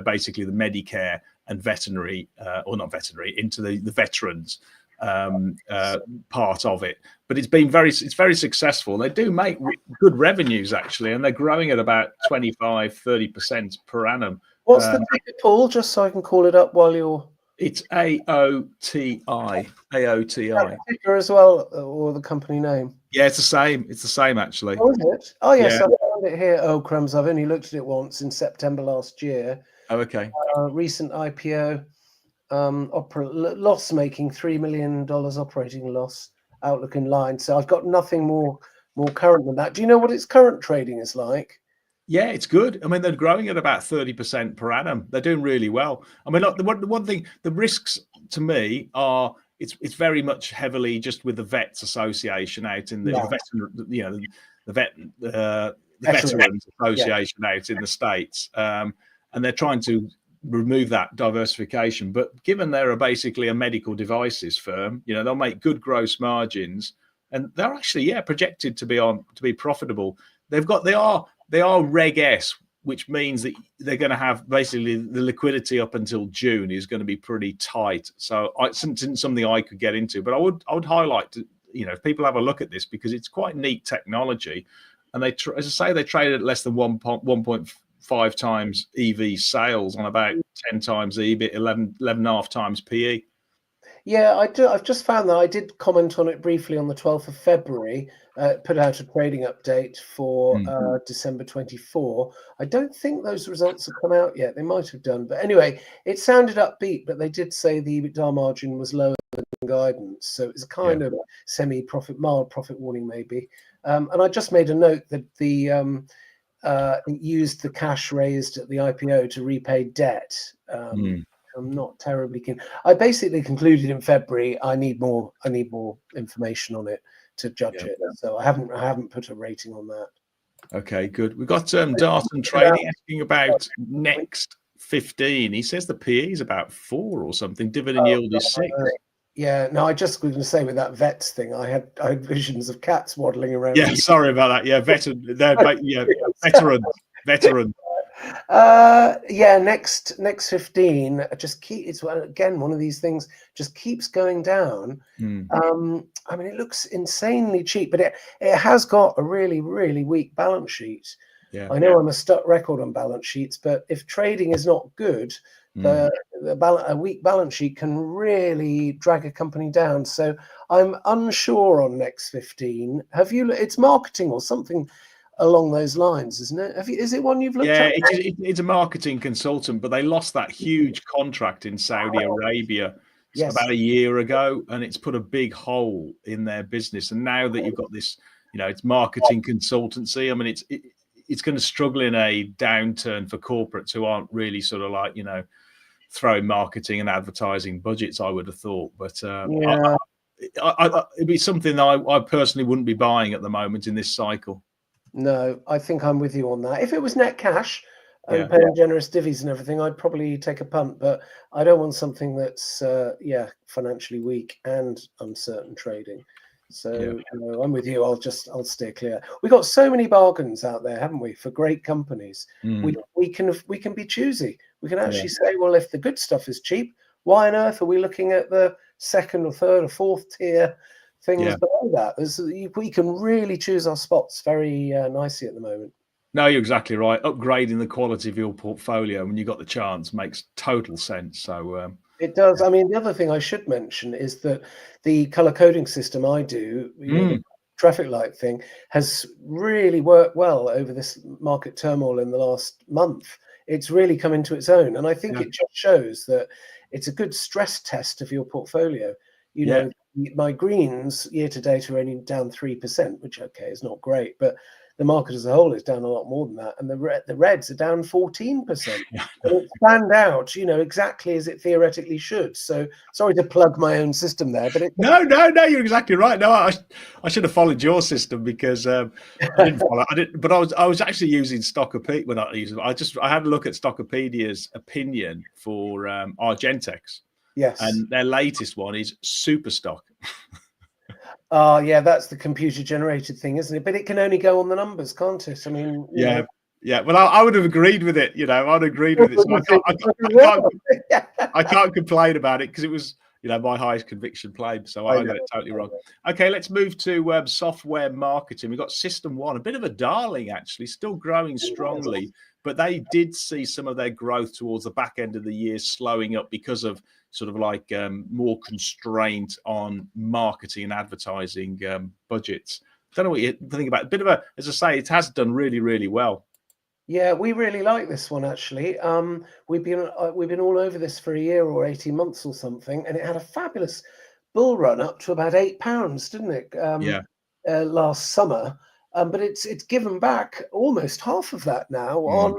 basically the Medicare and veterinary, or not veterinary, into the veterans part of it. But it's very successful. They do make good revenues actually, and they're growing at about 25-30% per annum. What's the ticker, Paul? Just so I can call it up while you're... It's AOTI. AOTI. Ticker as well, or the company name? Yeah, it's the same. It's the same actually. Oh, is it? Oh, yes, I found it here. Oh, crumbs! I've only looked at it once in September last year. Oh, okay. Recent IPO, loss making, $3 million operating loss. Outlook in line. So I've got nothing more current than that. Do you know what its current trading is like? Yeah, it's good. I mean, they're growing at about 30% per annum. They're doing really well. I mean, look, the one thing, the risks to me are it's very much heavily just with the Vets Association out in the Veterans Association out in the States, and they're trying to remove that diversification. But given they're basically a medical devices firm, they'll make good gross margins, and they're actually projected to be profitable. They are Reg-S, which means that they're going to have basically the liquidity up until June is going to be pretty tight. So it's something I could get into, but I would highlight if people have a look at this, because it's quite neat technology, and they, as I say, they trade at less than 1.5 times EV sales on about 10 times EBIT, 11.5 times PE. Yeah, I do. I've just found that I did comment on it briefly on the 12th of February, put out a trading update for December 24. I don't think those results have come out yet. They might have done. But anyway, it sounded upbeat, but they did say the EBITDA margin was lower than guidance. So it's kind of mild profit warning maybe. And I just made a note that it used the cash raised at the IPO to repay debt. I'm not terribly keen. I basically concluded in February I need more information on it to judge it. So I haven't put a rating on that. Okay, good. We've got Darton Trading asking about next 15. He says the PE is about 4 or something. Dividend yield is 6. Yeah, no, I just was going to say with that vets thing, I had visions of cats waddling around. Yeah, sorry about that. Yeah, veterans. Next 15 it's again one of these things just keeps going down. I mean, it looks insanely cheap, but it has got a really, really weak balance sheet. I know I'm a stuck record on balance sheets, but if trading is not good, a weak balance sheet can really drag a company down. So I'm unsure on next 15. It's marketing or something along those lines, isn't it? Is it one you've looked at? Yeah, it's a marketing consultant, but they lost that huge contract in Saudi Arabia about a year ago, and it's put a big hole in their business. And now that you've got this, it's marketing consultancy. I mean, it's going to struggle in a downturn for corporates who aren't really sort of like, throwing marketing and advertising budgets, I would have thought. But it'd be something that I personally wouldn't be buying at the moment in this cycle. No, I think I'm with you on that. If it was net cash and paying generous divvies and everything, I'd probably take a punt. But I don't want something that's financially weak and uncertain trading. So I'm with you. I'll steer clear. We've got so many bargains out there, haven't we, for great companies? We can be choosy. We can actually say, well, if the good stuff is cheap, why on earth are we looking at the second or third or fourth tier things below that? We can really choose our spots very nicely at the moment. No, you're exactly right. Upgrading the quality of your portfolio when you got the chance makes total sense. So it does. I mean, the other thing I should mention is that the color coding system I do, the traffic light thing, has really worked well over this market turmoil in the last month. It's really come into its own, and I think it just shows that it's a good stress test of your portfolio. My greens year to date are only down 3%, which is not great, but the market as a whole is down a lot more than that, and the reds are down 14%. And it's planned out, exactly as it theoretically should. So sorry to plug my own system there, but no, you're exactly right. No, I should have followed your system because I didn't follow. But I was actually using Stockopedia when I used it. I had a look at Stockopedia's opinion for Argentex. Yes, and their latest one is Superstock. That's the computer generated thing, isn't it? But it can only go on the numbers, can't it? I mean, yeah. Well, I would have agreed with it. I'd agreed with it. So I can't complain about it because it was, my highest conviction play. So I got it totally wrong. Okay, let's move to software marketing. We've got System 1, a bit of a darling actually, still growing strongly, but they did see some of their growth towards the back end of the year slowing up because of sort of like more constraint on marketing and advertising budgets. Don't know what you think about it. A bit of a, as I say, it has done really, really well. Yeah, we really like this one actually. We've been all over this for a year or 18 months or something, and it had a fabulous bull run up to about £8, didn't it? Last summer. But it's given back almost half of that now on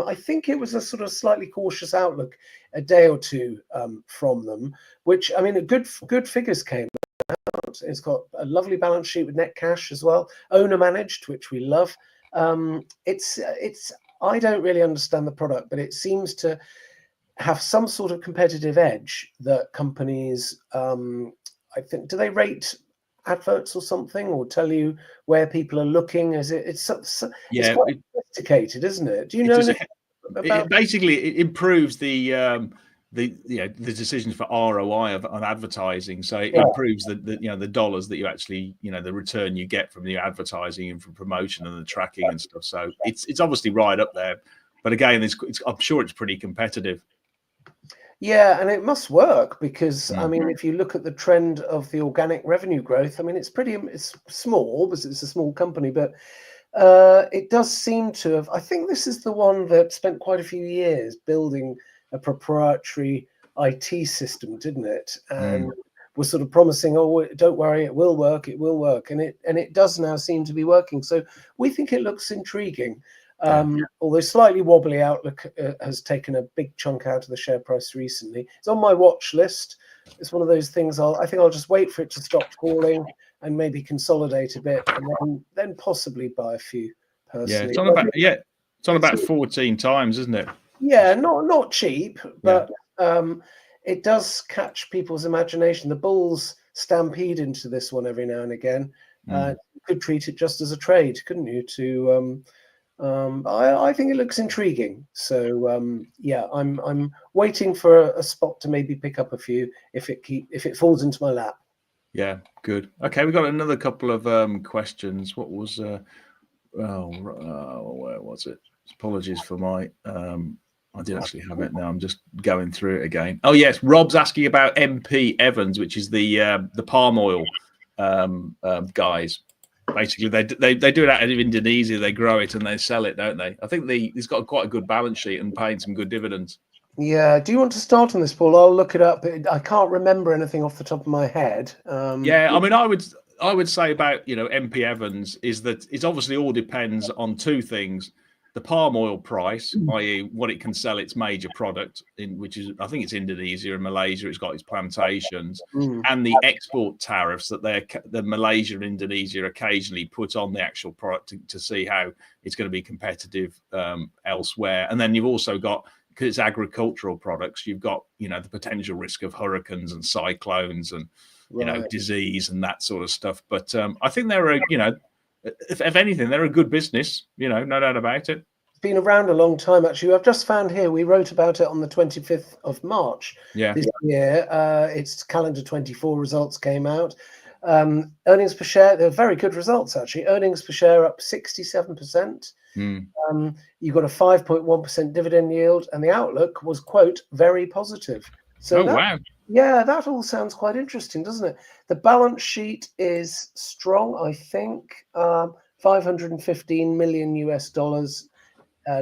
I think it was a sort of slightly cautious outlook a day or two from them, which I mean good figures came out. It's got a lovely balance sheet with net cash as well, owner managed, which we love. It's I don't really understand the product, but it seems to have some sort of competitive edge that companies, I think, do they rate adverts or something, or tell you where people are looking? It's quite sophisticated, isn't it? Do you know anything about? It improves the decisions for ROI on advertising. So it improves the dollars that you actually, the return you get from the advertising and from promotion and the tracking and stuff. So it's obviously right up there. But again, I'm sure it's pretty competitive. Yeah, and it must work because I mean, if you look at the trend of the organic revenue growth, I mean, it's small because it's a small company, but it does seem to have. I think this is the one that spent quite a few years building a proprietary IT system, didn't it? And was sort of promising, "Oh, don't worry, it will work, and it does now seem to be working." So we think it looks intriguing. Although slightly wobbly outlook has taken a big chunk out of the share price recently. It's on my watch list. It's one of those things I think I'll just wait for it to stop falling and maybe consolidate a bit, and then possibly buy a few personally. It's on about 14 times, isn't it? Yeah, not cheap, but it does catch people's imagination. The bulls stampede into this one every now and again. You could treat it just as a trade, couldn't you? I think it looks intriguing. So I'm waiting for a spot to maybe pick up a few if it falls into my lap. Yeah, good. Okay, we've got another couple of questions. What was where was it? Apologies for my I did actually have it now. I'm just going through it again. Oh yes, Rob's asking about MP Evans, which is the palm oil guys. Basically, they do it out of Indonesia. They grow it and they sell it, don't they? I think he's got quite a good balance sheet and paying some good dividends. Yeah. Do you want to start on this, Paul? I'll look it up. I can't remember anything off the top of my head. I mean, I would say about MP Evans is that it obviously all depends on two things: the palm oil price, i.e., what it can sell its major product in, which is, I think it's Indonesia and Malaysia. It's got its plantations, and the export tariffs that the Malaysia and Indonesia occasionally put on the actual product to see how it's going to be competitive elsewhere. And then you've also got, because it's agricultural products, you've got the potential risk of hurricanes and cyclones and disease and that sort of stuff. But I think they're if anything, they're a good business, no doubt about it. It's been around a long time, actually. I've just found here, we wrote about it on the 25th of March this year. Its calendar 24 results came out. Earnings per share, they're very good results, actually. Earnings per share up 67%. You got a 5.1% dividend yield, and the outlook was, quote, very positive. So wow. Yeah, that all sounds quite interesting, doesn't it? The balance sheet is strong, I think. $515 million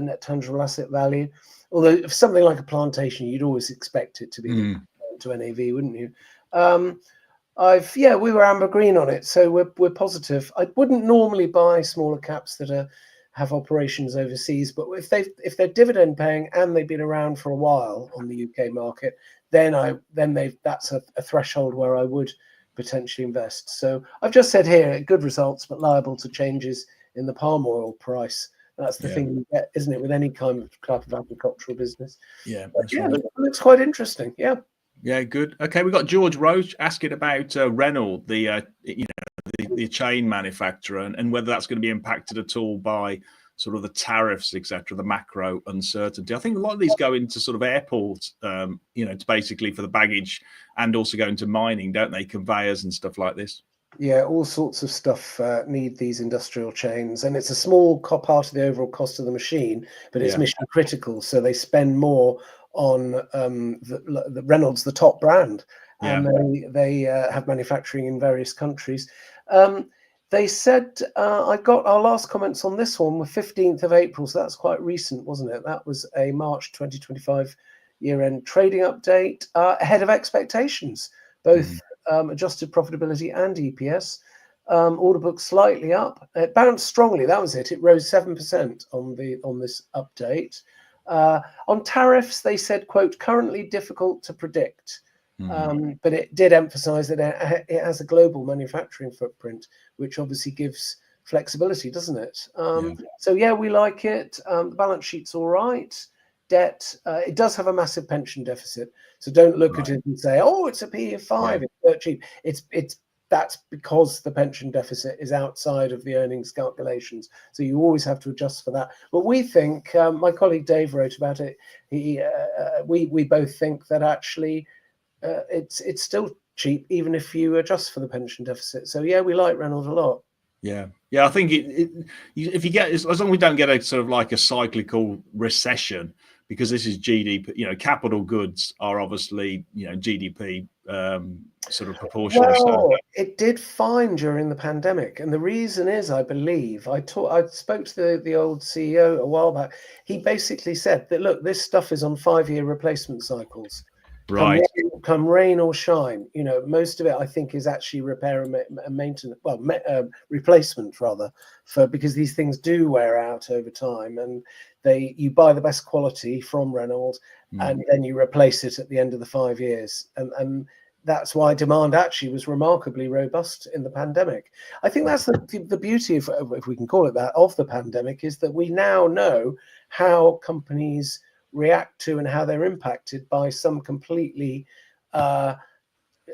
net tangible asset value. Although if something like a plantation, you'd always expect it to be to NAV, wouldn't you? We were amber green on it, so we're positive. I wouldn't normally buy smaller caps that have operations overseas, but if they're dividend paying and they've been around for a while on the UK market, then that's a threshold where I would potentially invest. So I've just said here, good results, but liable to changes in the palm oil price. That's the thing you get, isn't it, with any kind of type of agricultural business? Yeah, right. It looks quite interesting. Yeah. Yeah, good. Okay, we've got George Roach asking about Renold, the chain manufacturer, and whether that's going to be impacted at all by sort of the tariffs, etc., the macro uncertainty. I think a lot of these go into sort of airports, to basically for the baggage, and also go into mining, don't they? Conveyors and stuff like this. Yeah, all sorts of stuff need these industrial chains, and it's a small part of the overall cost of the machine, but it's mission critical, so they spend more on the Renold's the top brand, and they have manufacturing in various countries. They said, I got our last comments on this one were 15th of April, so that's quite recent, wasn't it? That was a March 2025 year-end trading update, ahead of expectations, both adjusted profitability and EPS. Order book slightly up. It bounced strongly, that was it. It rose 7% on this update. On tariffs, they said, quote, currently difficult to predict. But it did emphasize that it has a global manufacturing footprint, which obviously gives flexibility, doesn't it? So we like it. The balance sheet's all right. debt. It does have a massive pension deficit, so don't look at it and say, "Oh, it's a PE of 5, it's dirt cheap." That's because the pension deficit is outside of the earnings calculations, so you always have to adjust for that. But we think, my colleague Dave wrote about it. We both think that actually it's still cheap, even if you adjust for the pension deficit. So yeah, we like Renold a lot. Yeah, I think if you get, as long as we don't get a sort of like a cyclical recession, because this is GDP, capital goods are obviously, GDP sort of proportionally. Well, it did fine during the pandemic, and the reason is, I believe, I spoke to the old CEO a while back. He basically said that, look, this stuff is on 5-year replacement cycles. Right. Come rain or shine, most of it I think is actually repair and maintenance, well, replacement rather, because these things do wear out over time, and you buy the best quality from Renold, and then you replace it at the end of the 5 years, and that's why demand actually was remarkably robust in the pandemic. I think that's the beauty of, if we can call it that, of the pandemic, is that we now know how companies react to and how they're impacted by some completely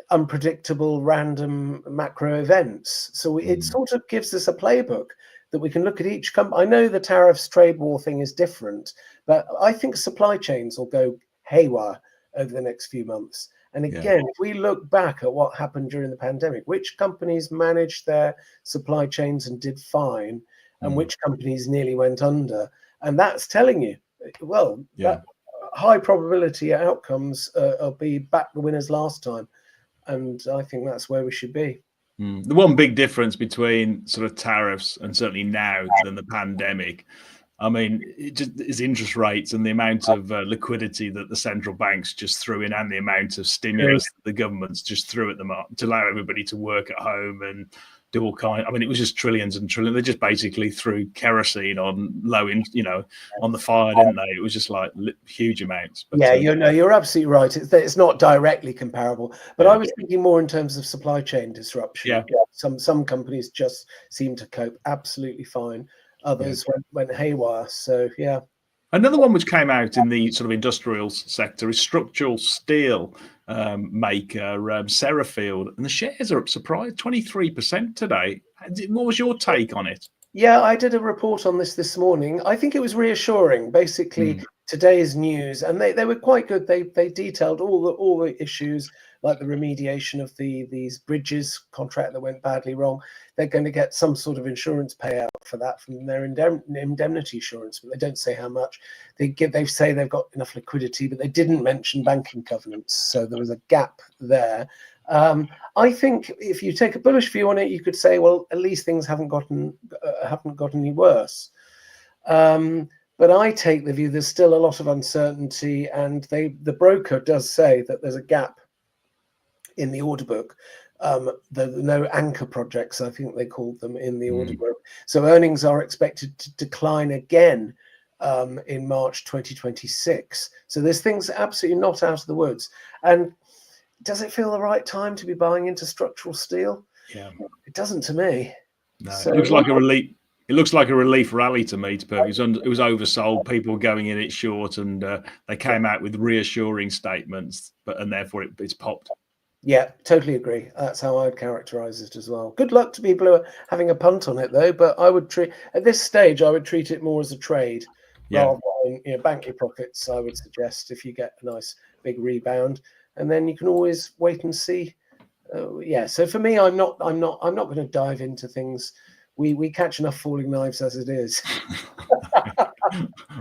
unpredictable random macro events. So it sort of gives us a playbook that we can look at each company. I know the tariffs trade war thing is different, but I think supply chains will go haywire over the next few months. And again, if we look back at what happened during the pandemic, which companies managed their supply chains and did fine, and which companies nearly went under, and that's telling you, well, that high probability outcomes will be back the winners last time, and I think that's where we should be. The one big difference between sort of tariffs and certainly now than the pandemic, I mean, it just is interest rates and the amount of liquidity that the central banks just threw in, and the amount of stimulus that the governments just threw at them to allow everybody to work at home and do all kinds. I mean, it was just trillions and trillions. They just basically threw kerosene on on the fire, didn't they? It was just like huge amounts. But, you're absolutely right. It's not directly comparable, but I was thinking more in terms of supply chain disruption. Some companies just seem to cope absolutely fine. Others went haywire. So another one which came out in the sort of industrial sector is structural steel maker Severfield, and the shares are up surprised 23% today. What was your take on it? Yeah, I did a report on this morning. I think it was reassuring. Basically, today's news, and they were quite good. They detailed all the issues, like the remediation of these bridges contract that went badly wrong. They're going to get some sort of insurance payout for that from their indemnity insurance, but they don't say how much. They say they've got enough liquidity, but they didn't mention banking covenants, so there was a gap there. I think if you take a bullish view on it, you could say, well, at least things haven't got any worse. But I take the view there's still a lot of uncertainty, and the broker does say that there's a gap in the order book. There are no anchor projects, I think they called them, in the order book. So earnings are expected to decline again in March 2026. So this thing's absolutely not out of the woods. And does it feel the right time to be buying into structural steel? Yeah, it doesn't to me. No, so, it looks like a relief. It looks like a relief rally to me. It was oversold. People were going in it short, and they came out with reassuring statements, and therefore it's popped. Yeah, totally agree. That's how I'd characterize it as well. Good luck to people who are having a punt on it, though. But I would treat, at this stage, I would treat it more as a trade rather than bank your profits. I would suggest, if you get a nice big rebound, and then you can always wait and see. So for me, I'm not going to dive into things. We catch enough falling knives as it is.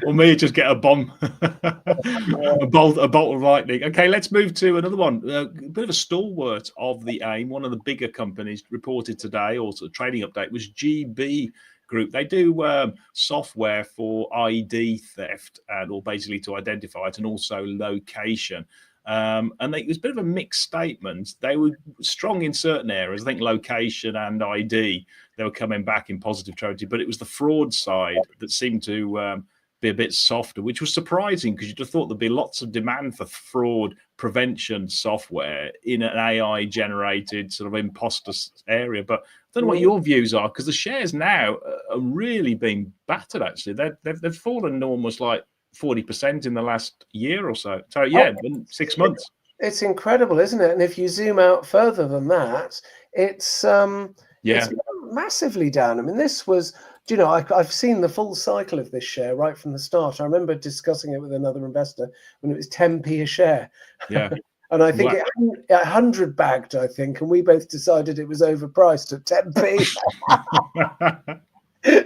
Or me just get a bomb, a bolt of lightning. Okay, let's move to another one. A bit of a stalwart of the AIM. One of the bigger companies reported today, also a trading update, was GB Group. They do software for ID theft or basically to identify it, and also location. And it was a bit of a mixed statement. They were strong in certain areas. I think location and ID, they were coming back in positive territory, but it was the fraud side that seemed to be a bit softer, which was surprising, because you'd have thought there'd be lots of demand for fraud prevention software in an AI generated sort of imposter area. But I don't know what your views are, because the shares now are really being battered. Actually, they've fallen almost like 40% in the last year or so. So yeah, 6 months. It's incredible, isn't it? And if you zoom out further than that, it's massively down. I mean, this was, I've seen the full cycle of this share right from the start. I remember discussing it with another investor when it was 10p a share. Yeah. And I think it 100 bagged, I think, and we both decided it was overpriced at 10p.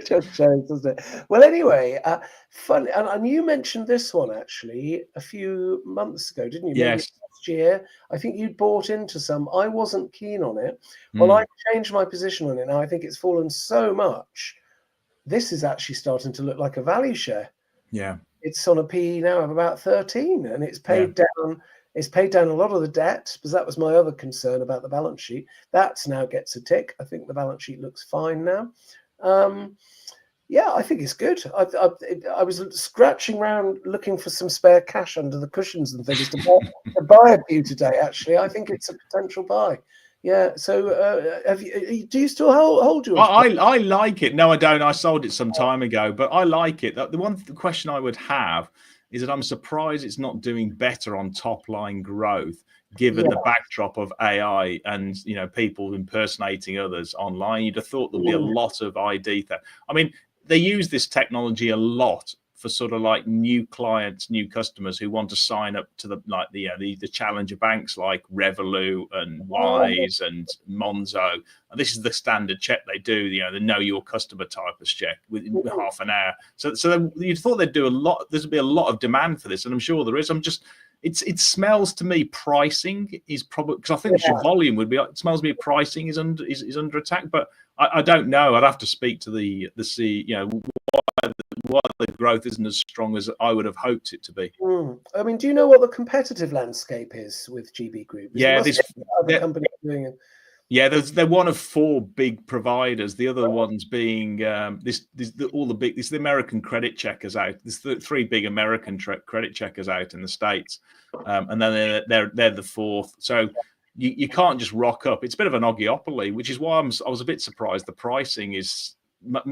Just shows, doesn't it? Well, anyway, fun. And you mentioned this one actually a few months ago, didn't you? Yes. Maybe last year. I think you bought into some. I wasn't keen on it. Well, I changed my position on it now. I think it's fallen so much. This is actually starting to look like a value share. Yeah. It's on a PE now of about 13, and it's paid down. It's paid down a lot of the debt, because that was my other concern about the balance sheet. That's now gets a tick. I think the balance sheet looks fine now. Yeah, I think it's good. I was scratching around looking for some spare cash under the cushions and things to buy a few today. Actually, I think it's a potential buy. Yeah. So, do you still hold yours? I like it. No, I don't. I sold it some time ago, but I like it. The one question I would have is that I'm surprised it's not doing better on top line growth, given the backdrop of AI and people impersonating others online. You'd have thought there'd be a lot of ID theft. I mean, they use this technology a lot for sort of like new clients, new customers who want to sign up to the challenger banks like Revolut and Wise and Monzo. And this is the standard check they do. The know your customer type of check within half an hour. So you'd thought they'd do a lot. There'd be a lot of demand for this, and I'm sure there is. It smells to me pricing is probably, because I think the volume would be. It smells to me pricing is under attack, but I don't know. I'd have to speak to the CEO. Why the growth isn't as strong as I would have hoped it to be. I mean, do you know what the competitive landscape is with GB Group? This other companies doing it. Yeah, they're one of 4 big providers. The other ones being the American credit checkers out. There's the 3 big American credit checkers out in the States, and then they're the 4th. So you can't just rock up. It's a bit of an oligopoly, which is why I was a bit surprised. The pricing is.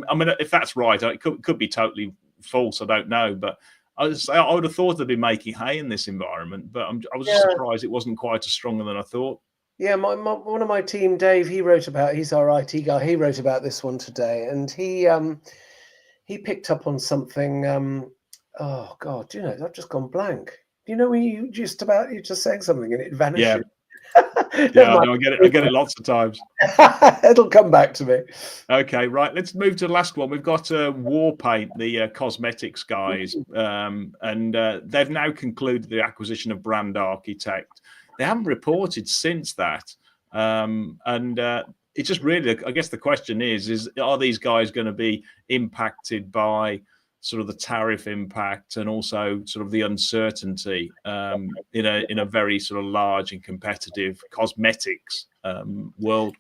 I mean, if that's right, it could be totally false. I don't know, but I would have thought they'd be making hay in this environment. But I was just surprised it wasn't quite as stronger than I thought. Yeah, one of my team, Dave, he's our IT guy. He wrote about this one today, and he picked up on something. Oh God, I've just gone blank. When you're just saying something and it vanishes. Yeah. Yeah, I get it lots of times. It'll come back to me. Okay, right. Let's move to the last one. We've got Warpaint, the cosmetics guys, and they've now concluded the acquisition of Brand Architect. They haven't reported since that, and it's just really, I guess the question is are these guys going to be impacted by sort of the tariff impact and also sort of the uncertainty in a very sort of large and competitive cosmetics world?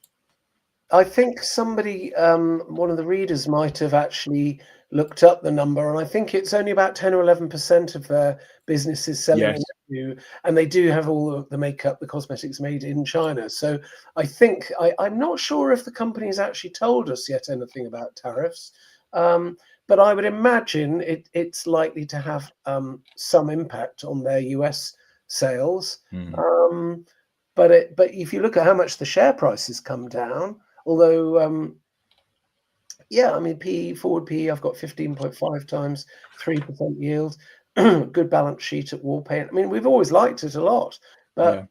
I think somebody, one of the readers might have actually looked up the number, and I think it's only about 10 or 11% of their business is selling into, and they do have all the makeup, the cosmetics made in China. So I think, I'm not sure if the company has actually told us yet anything about tariffs. But I would imagine it's likely to have some impact on their US sales. But if you look at how much the share price has come down, although, I mean, forward PE, I've got 15.5 times, 3% yield, good balance sheet at Warpaint. I mean, we've always liked it a lot, but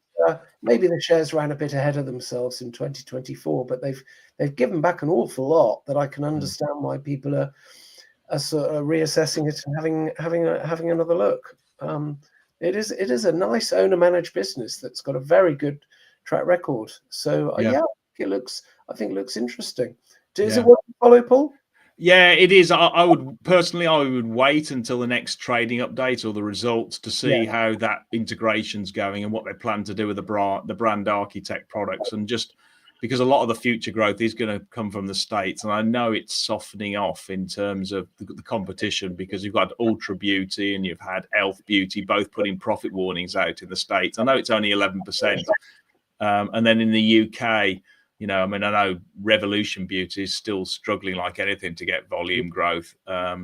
maybe the shares ran a bit ahead of themselves in 2024. But they've given back an awful lot that I can understand why people are sort of reassessing it and having another look. It is a nice owner managed business that's got a very good track record. So I think it looks interesting. Is it what you follow, Paul? Yeah, it is. I would wait until the next trading update or the results to see how that integration's going and what they plan to do with the Brand Architect products, and just because a lot of the future growth is going to come from the States. And I know it's softening off in terms of the competition, because you've got Ultra Beauty and you've had Elf Beauty both putting profit warnings out in the States. I know it's only 11%. And then in the UK, I know Revolution Beauty is still struggling like anything to get volume growth.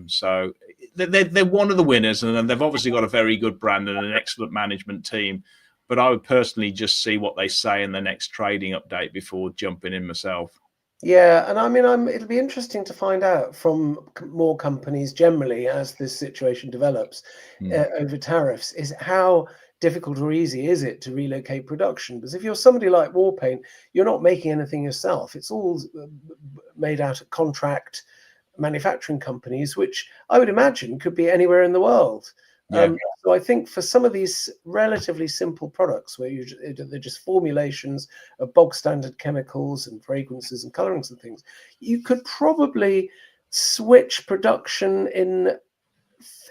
So they're one of the winners, and they've obviously got a very good brand and an excellent management team. But I would personally just see what they say in the next trading update before jumping in myself. Yeah, and I mean, it'll be interesting to find out from more companies generally as this situation develops over tariffs, is how difficult or easy is it to relocate production? Because if you're somebody like Warpaint, you're not making anything yourself. It's all made out of contract manufacturing companies, which I would imagine could be anywhere in the world. Yeah. So I think for some of these relatively simple products where they're just formulations of bog standard chemicals and fragrances and colorings and things, you could probably switch production in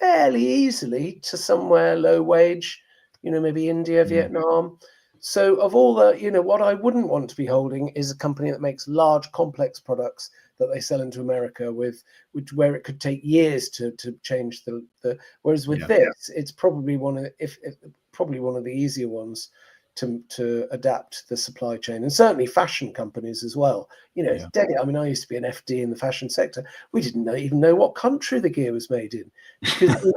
fairly easily to somewhere low wage, maybe India, Vietnam. So of all the, what I wouldn't want to be holding is a company that makes large complex products that they sell into America where it could take years to change the whereas with this, it's probably one of the easier ones to adapt the supply chain, and certainly fashion companies as well. It's dead. I mean, I used to be an FD in the fashion sector. We didn't even know what country the gear was made in, because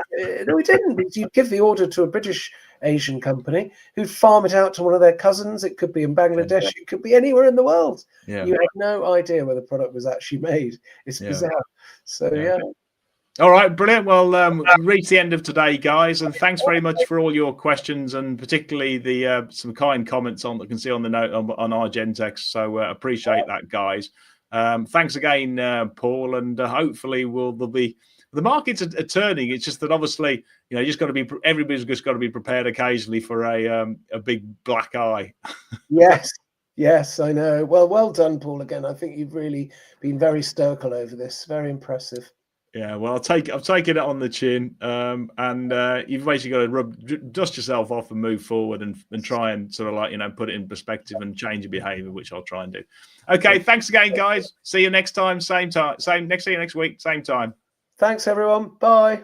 no, we didn't. Because you'd give the order to a British Asian company who'd farm it out to one of their cousins. It could be in Bangladesh. It could be anywhere in the world. You had no idea where the product was actually made. It's bizarre. So All right, brilliant. Well, we've reached the end of today, guys, and thanks very much for all your questions, and particularly the some kind comments that can see on the note on Argentex. So appreciate that, guys. Thanks again, Paul, and hopefully the markets are turning. It's just that obviously, everybody's just got to be prepared occasionally for a big black eye. Yes, I know. Well done, Paul. Again, I think you've really been very stoical over this. Very impressive. Yeah, well, I've taken it on the chin, and you've basically got to dust yourself off and move forward and try and sort of put it in perspective and change your behaviour, which I'll try and do. Okay, thanks again, guys. See you next time, same time, see you next week, same time. Thanks, everyone. Bye.